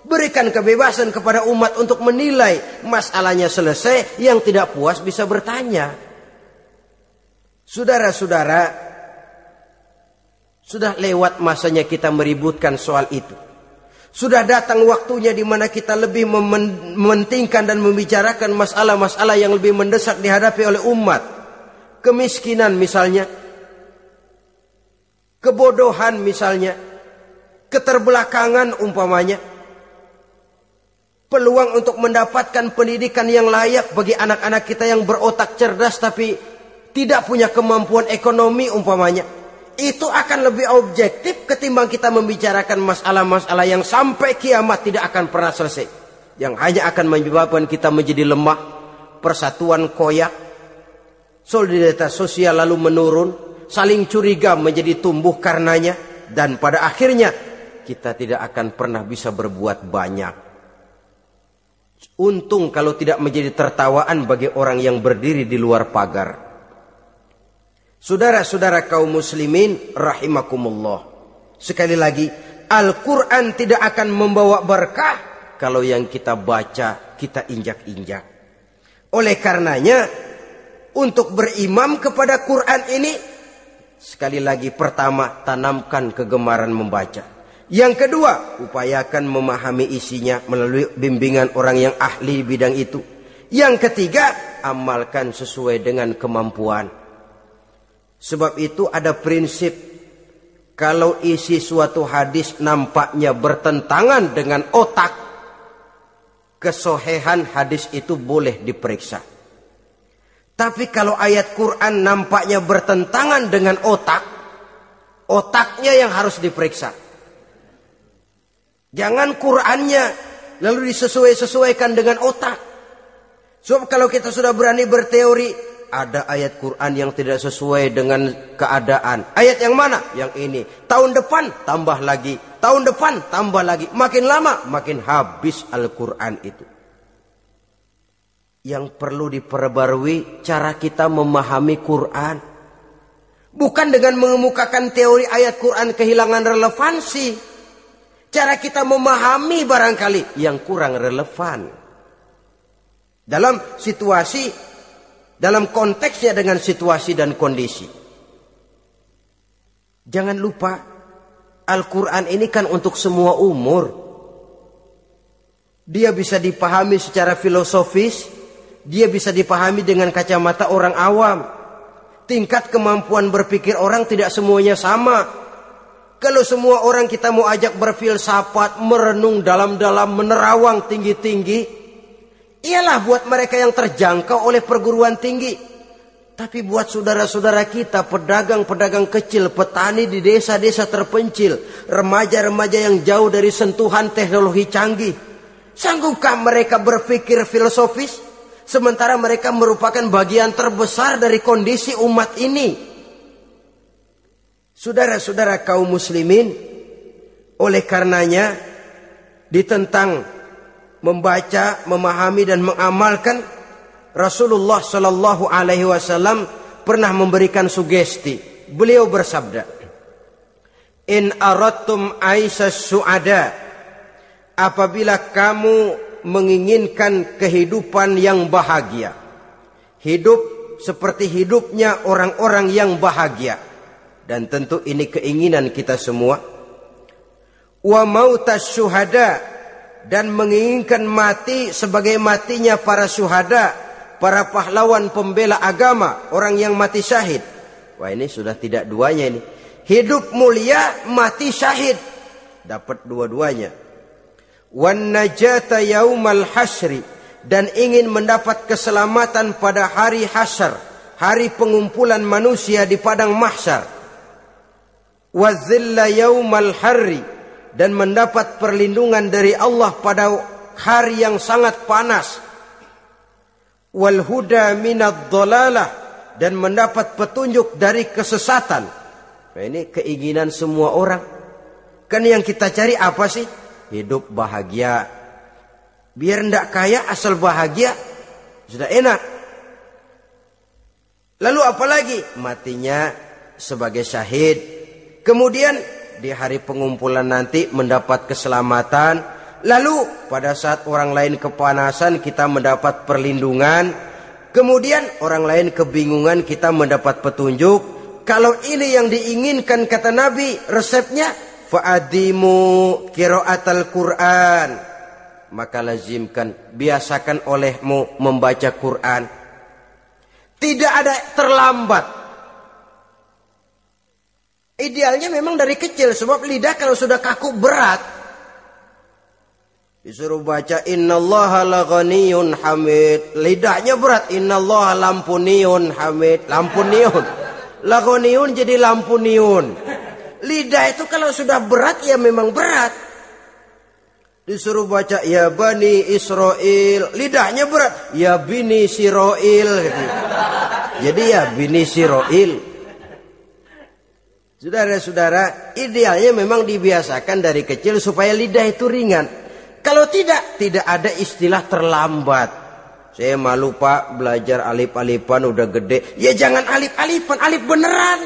Berikan kebebasan kepada umat untuk menilai. Masalahnya selesai, yang tidak puas bisa bertanya. Saudara-saudara, sudah lewat masanya kita meributkan soal itu. Sudah datang waktunya di mana kita lebih mementingkan dan membicarakan masalah-masalah yang lebih mendesak dihadapi oleh umat. Kemiskinan misalnya, kebodohan misalnya, keterbelakangan umpamanya, peluang untuk mendapatkan pendidikan yang layak bagi anak-anak kita yang berotak cerdas tapi tidak punya kemampuan ekonomi umpamanya. Itu akan lebih objektif ketimbang kita membicarakan masalah-masalah yang sampai kiamat tidak akan pernah selesai. Yang hanya akan menyebabkan kita menjadi lemah, persatuan koyak, solidaritas sosial lalu menurun, saling curiga menjadi tumbuh karenanya, dan pada akhirnya kita tidak akan pernah bisa berbuat banyak. Untung kalau tidak menjadi tertawaan bagi orang yang berdiri di luar pagar. Saudara-saudara kaum muslimin rahimakumullah. Sekali lagi, Al-Quran tidak akan membawa berkah kalau yang kita baca kita injak-injak. Oleh karenanya, untuk berimam kepada Quran ini, sekali lagi pertama, tanamkan kegemaran membaca. Yang kedua, upayakan memahami isinya melalui bimbingan orang yang ahli bidang itu. Yang ketiga, amalkan sesuai dengan kemampuan. Sebab itu ada prinsip, kalau isi suatu hadis nampaknya bertentangan dengan otak, kesohihan hadis itu boleh diperiksa. Tapi kalau ayat Quran nampaknya bertentangan dengan otak, otaknya yang harus diperiksa. Jangan Qurannya lalu disesuaikan dengan otak. Sebab kalau kita sudah berani berteori, ada ayat Quran yang tidak sesuai dengan keadaan. Ayat yang mana? Yang ini. Tahun depan tambah lagi. Tahun depan tambah lagi. Makin lama makin habis Al-Quran itu. Yang perlu diperbarui cara kita memahami Quran. Bukan dengan mengemukakan teori ayat Quran kehilangan relevansi. Cara kita memahami barangkali yang kurang relevan. Dalam situasi, dalam konteksnya dengan situasi dan kondisi. Jangan lupa, Al-Quran ini kan untuk semua umur. Dia bisa dipahami secara filosofis. Dia bisa dipahami dengan kacamata orang awam. Tingkat kemampuan berpikir orang tidak semuanya sama. Kalau semua orang kita mau ajak berfilsafat, merenung dalam-dalam, menerawang tinggi-tinggi, ialah buat mereka yang terjangkau oleh perguruan tinggi. Tapi buat saudara-saudara kita, pedagang-pedagang kecil, petani di desa-desa terpencil, remaja-remaja yang jauh dari sentuhan teknologi canggih, sanggupkah mereka berpikir filosofis? Sementara mereka merupakan bagian terbesar dari kondisi umat ini. Saudara-saudara kaum muslimin, oleh karenanya ditentang membaca, memahami dan mengamalkan, Rasulullah Shallallahu Alaihi Wasallam pernah memberikan sugesti. Beliau bersabda, "In aradtum aisha su'ada, apabila kamu menginginkan kehidupan yang bahagia, hidup seperti hidupnya orang-orang yang bahagia, dan tentu ini keinginan kita semua, wa mautas syuhada, dan menginginkan mati sebagai matinya para syuhada, para pahlawan pembela agama, orang yang mati syahid." Wah, ini sudah tidak duanya ini. Hidup mulia, mati syahid. Dapat dua-duanya. Wan najata yaumal hasyri, dan ingin mendapat keselamatan pada hari hasyar, hari pengumpulan manusia di padang mahsyar. Wa zilla yaumal harri, dan mendapat perlindungan dari Allah pada hari yang sangat panas. Wal huda minad dhalalah, dan mendapat petunjuk dari kesesatan. Nah, ini keinginan semua orang. Kan yang kita cari apa sih? Hidup bahagia. Biar ndak kaya, asal bahagia sudah enak. Lalu apalagi? Matinya sebagai syahid. Kemudian di hari pengumpulan nanti mendapat keselamatan. Lalu pada saat orang lain kepanasan, kita mendapat perlindungan. Kemudian orang lain kebingungan, kita mendapat petunjuk. Kalau ini yang diinginkan, kata Nabi, resepnya, fa'adimu qiraatal Qur'an, maka lazimkan, biasakan olehmu membaca Quran. Tidak ada terlambat. Idealnya memang dari kecil, sebab lidah kalau sudah kaku berat. Disuruh baca innallaha laghaniyun hamid, lidahnya berat. Innallaha lampuniyun hamid, lampuniyun. Laghaniyun jadi lampuniyun. Lidah itu kalau sudah berat ya memang berat. Disuruh baca ya bani Israel, lidahnya berat. Ya bini Siroil gitu. Jadi ya bini Siroil. Saudara-saudara, idealnya memang dibiasakan dari kecil supaya lidah itu ringan. Kalau tidak ada istilah terlambat. Saya malu Pak, belajar alif-alifan udah gede. Ya jangan alif-alifan, alif beneran.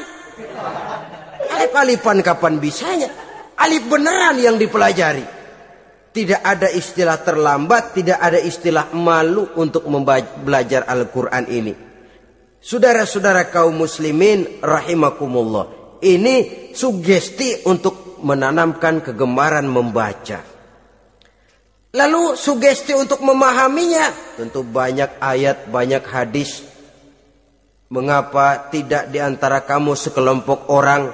Alif-alifan kapan bisanya? Alif beneran yang dipelajari. Tidak ada istilah terlambat, tidak ada istilah malu untuk belajar Al-Quran ini. Saudara-saudara kaum muslimin rahimakumullah, ini sugesti untuk menanamkan kegemaran membaca. Lalu sugesti untuk memahaminya, tentu banyak ayat, banyak hadis. Mengapa tidak di antara kamu sekelompok orang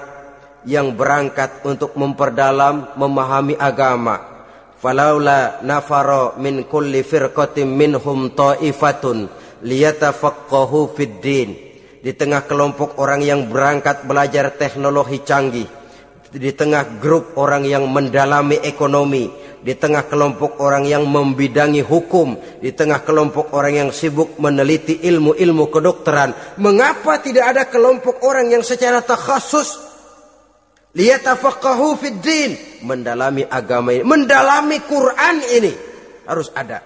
yang berangkat untuk memperdalam, memahami agama? Falaula nafara min kulli firqatin minhum ta'ifatun liyatafaqahu fid din. Di tengah kelompok orang yang berangkat belajar teknologi canggih, di tengah grup orang yang mendalami ekonomi, di tengah kelompok orang yang membidangi hukum, di tengah kelompok orang yang sibuk meneliti ilmu-ilmu kedokteran. Mengapa tidak ada kelompok orang yang secara takhasus liyatafaqahu fid din, mendalami agama ini, mendalami Quran ini, harus ada.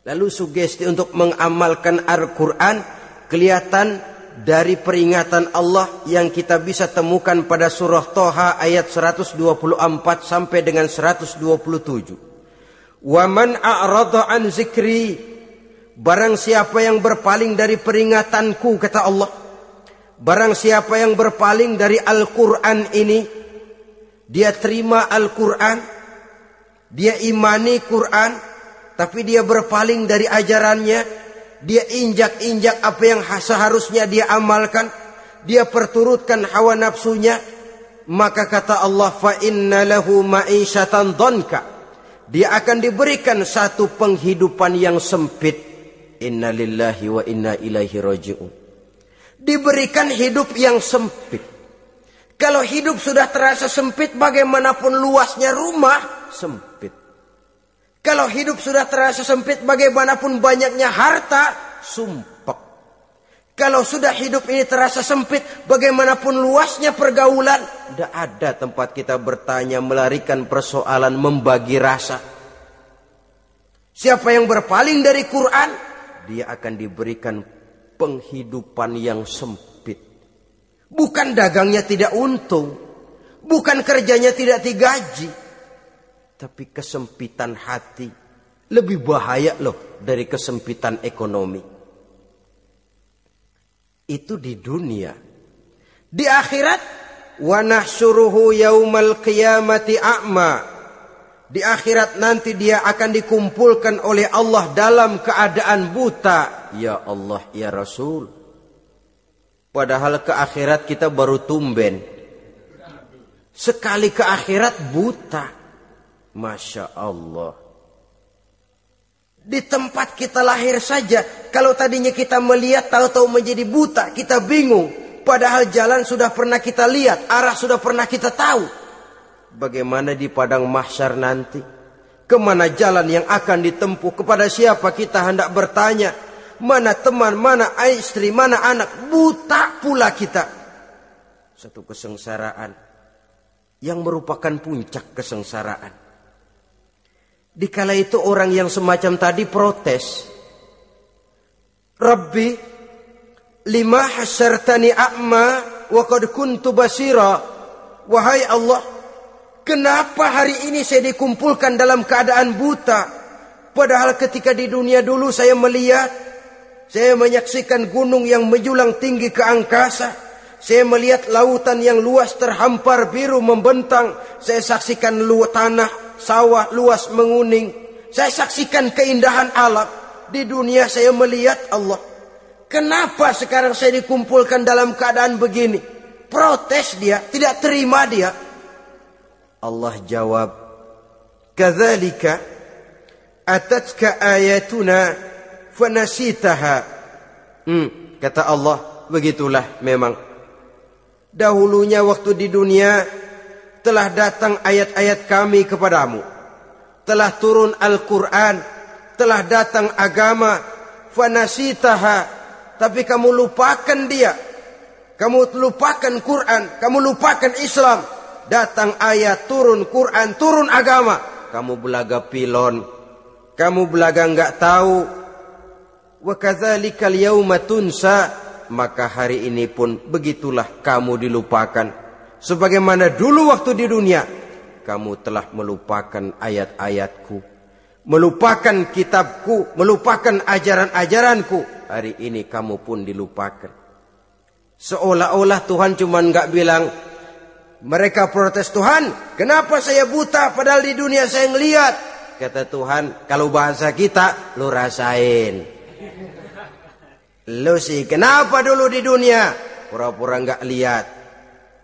Lalu sugesti untuk mengamalkan Al-Quran kelihatan dari peringatan Allah yang kita bisa temukan pada surah Toha ayat 124 sampai dengan 127. Wa man a'rada an zikri, barang siapa yang berpaling dari peringatanku, kata Allah, barang siapa yang berpaling dari Al-Quran ini, dia terima Al-Quran, dia imani Quran, tapi dia berpaling dari ajarannya, dia injak-injak apa yang seharusnya dia amalkan, dia perturutkan hawa nafsunya, maka kata Allah, fa inna lahu ma'isyatan dhanka, dia akan diberikan satu penghidupan yang sempit. Inna lillahi wa inna ilaihi raji'un. Diberikan hidup yang sempit. Kalau hidup sudah terasa sempit, bagaimanapun luasnya rumah, sempit. Kalau hidup sudah terasa sempit, bagaimanapun banyaknya harta, sumpek. Kalau sudah hidup ini terasa sempit, bagaimanapun luasnya pergaulan, tidak ada tempat kita bertanya, melarikan persoalan, membagi rasa. Siapa yang berpaling dari Quran, dia akan diberikan penghidupan yang sempit. Bukan dagangnya tidak untung, bukan kerjanya tidak digaji, tapi kesempitan hati lebih bahaya loh dari kesempitan ekonomi. Itu di dunia. Di akhirat, wa nahsyuruhu yaumal qiyamati a'ma. Di akhirat nanti dia akan dikumpulkan oleh Allah dalam keadaan buta. Ya Allah, ya Rasul. Padahal ke akhirat kita baru tumben. Sekali ke akhirat buta. Masya Allah. Di tempat kita lahir saja, kalau tadinya kita melihat, tahu-tahu menjadi buta, kita bingung. Padahal jalan sudah pernah kita lihat, arah sudah pernah kita tahu. Bagaimana di padang mahsyar nanti? Kemana jalan yang akan ditempuh? Kepada siapa kita hendak bertanya? Mana teman, mana istri, mana anak? Buta pula kita. Satu kesengsaraan yang merupakan puncak kesengsaraan. Dikala itu orang yang semacam tadi protes. Rabbi, lima hasyartani a'ma wa qad kuntu basira. Wahai Allah, kenapa hari ini saya dikumpulkan dalam keadaan buta? Padahal ketika di dunia dulu saya melihat, saya menyaksikan gunung yang menjulang tinggi ke angkasa. Saya melihat lautan yang luas terhampar biru membentang. Saya saksikan tanah sawah luas menguning. Saya saksikan keindahan alam. Di dunia saya melihat Allah. Kenapa sekarang saya dikumpulkan dalam keadaan begini? Protes dia, tidak terima dia. Allah jawab, kadzalika atatka ayatuna fanasitaha. Kata Allah, begitulah memang. Dahulunya waktu di dunia telah datang ayat-ayat kami kepadamu. Telah turun Al-Quran. Telah datang agama. Fanasitaha. Tapi kamu lupakan dia. Kamu lupakan Quran. Kamu lupakan Islam. Datang ayat, turun Quran, turun agama. Kamu belaga pilon. Kamu belaga enggak tahu. Wa kadzalikal yauma tunsa. Maka hari ini pun begitulah kamu dilupakan. Sebagaimana dulu waktu di dunia, kamu telah melupakan ayat-ayatku, melupakan kitabku, melupakan ajaran-ajaranku. Hari ini kamu pun dilupakan. Seolah-olah Tuhan cuma enggak bilang, mereka protes, Tuhan, kenapa saya buta padahal di dunia saya ngelihat. Kata Tuhan, kalau bahasa kita, lu rasain. Lu sih, kenapa dulu di dunia? Pura-pura enggak lihat.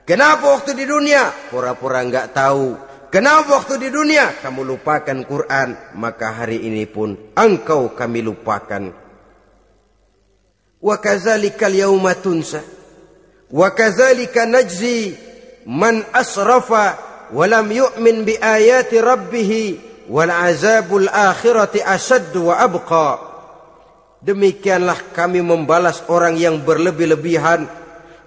Kenapa waktu di dunia? Pura-pura enggak tahu. Kenapa waktu di dunia? Kamu lupakan Quran. Maka hari ini pun engkau kami lupakan. Wa kadzalikal yauma tunsa. Wa kadzalika najzi man asrafa walam yu'min bi ayati rabbih wal azabul akhirati asyaddu wa abqa. Demikianlah kami membalas orang yang berlebih-lebihan,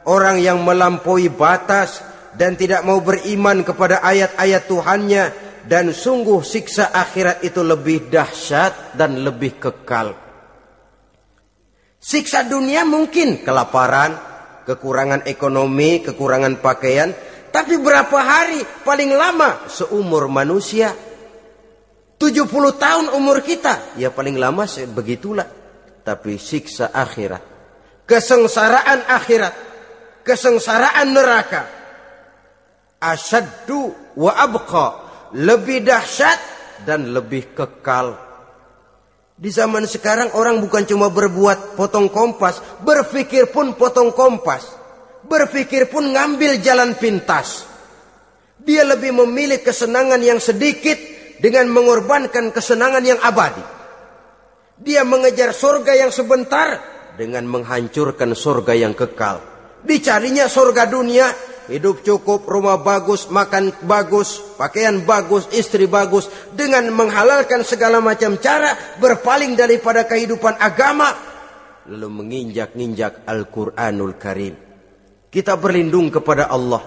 orang yang melampaui batas dan tidak mau beriman kepada ayat-ayat Tuhannya, dan sungguh siksa akhirat itu lebih dahsyat dan lebih kekal. Siksa dunia mungkin kelaparan, kekurangan ekonomi, kekurangan pakaian, tapi berapa hari paling lama seumur manusia? 70 tahun umur kita, ya paling lama begitulah. Tapi siksa akhirat, kesengsaraan akhirat, kesengsaraan neraka, asyaddu wa abqa, lebih dahsyat dan lebih kekal. Di zaman sekarang orang bukan cuma berbuat potong kompas, berpikir pun potong kompas, berpikir pun ngambil jalan pintas. Dia lebih memilih kesenangan yang sedikit dengan mengorbankan kesenangan yang abadi. Dia mengejar surga yang sebentar dengan menghancurkan surga yang kekal. Dicarinya surga dunia, hidup cukup, rumah bagus, makan bagus, pakaian bagus, istri bagus, dengan menghalalkan segala macam cara, berpaling daripada kehidupan agama, lalu menginjak-injak Al-Quranul Karim. Kita berlindung kepada Allah,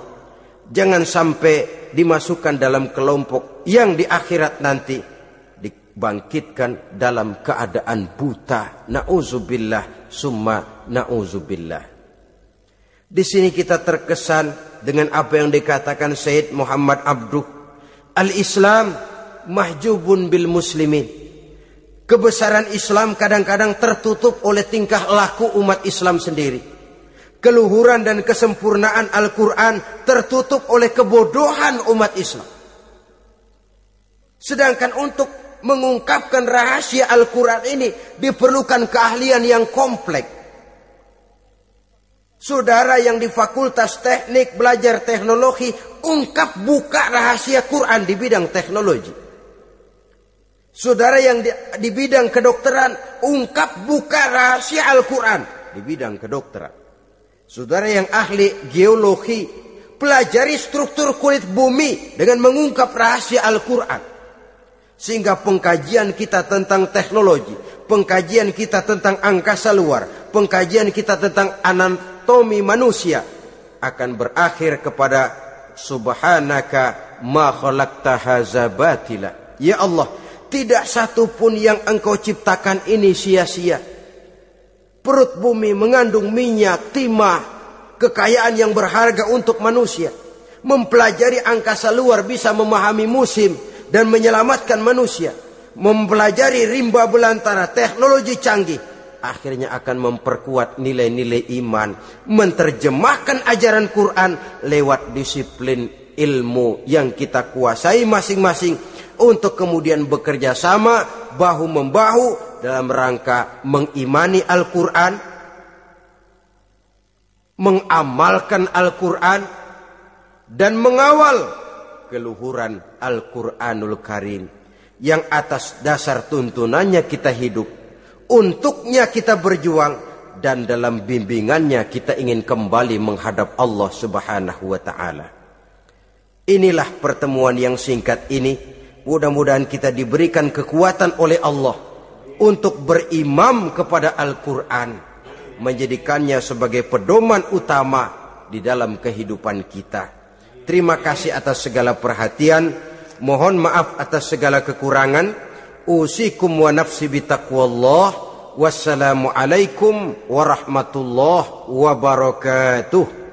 jangan sampai dimasukkan dalam kelompok yang di akhirat nanti dibangkitkan dalam keadaan buta. Na'udzubillah summa na'udzubillah. Di sini kita terkesan dengan apa yang dikatakan Sayyid Muhammad Abduh, al-Islam mahjubun bil muslimin. Kebesaran Islam kadang-kadang tertutup oleh tingkah laku umat Islam sendiri. Keluhuran dan kesempurnaan Al-Quran tertutup oleh kebodohan umat Islam. Sedangkan untuk mengungkapkan rahasia Al-Quran ini diperlukan keahlian yang kompleks. Saudara yang di fakultas teknik belajar teknologi, ungkap buka rahasia Quran di bidang teknologi. Saudara yang di bidang kedokteran, ungkap buka rahasia Al-Quran di bidang kedokteran. Saudara yang ahli geologi, pelajari struktur kulit bumi dengan mengungkap rahasia Al-Quran. Sehingga pengkajian kita tentang teknologi, pengkajian kita tentang angkasa luar, pengkajian kita tentang anatomi manusia akan berakhir kepada subhanaka ma khalaqta hadza batila. Ya Allah, tidak satu pun yang Engkau ciptakan ini sia-sia. Perut bumi mengandung minyak, timah, kekayaan yang berharga untuk manusia. Mempelajari angkasa luar bisa memahami musim dan menyelamatkan manusia. Mempelajari rimba belantara, teknologi canggih, akhirnya akan memperkuat nilai-nilai iman. Menerjemahkan ajaran Quran lewat disiplin ilmu yang kita kuasai masing-masing, untuk kemudian bekerja sama bahu-membahu dalam rangka mengimani Al-Quran, mengamalkan Al-Quran, dan mengawal keluhuran Al-Quranul Karim yang atas dasar tuntunannya kita hidup, untuknya kita berjuang, dan dalam bimbingannya kita ingin kembali menghadap Allah Subhanahu wa ta'ala. Inilah pertemuan yang singkat ini. Mudah-mudahan kita diberikan kekuatan oleh Allah untuk berimam kepada Al-Quran, menjadikannya sebagai pedoman utama di dalam kehidupan kita. Terima kasih atas segala perhatian. Mohon maaf atas segala kekurangan. Usikum wa nafsi bitaqwallah. Wassalamualaikum warahmatullahi wabarakatuh.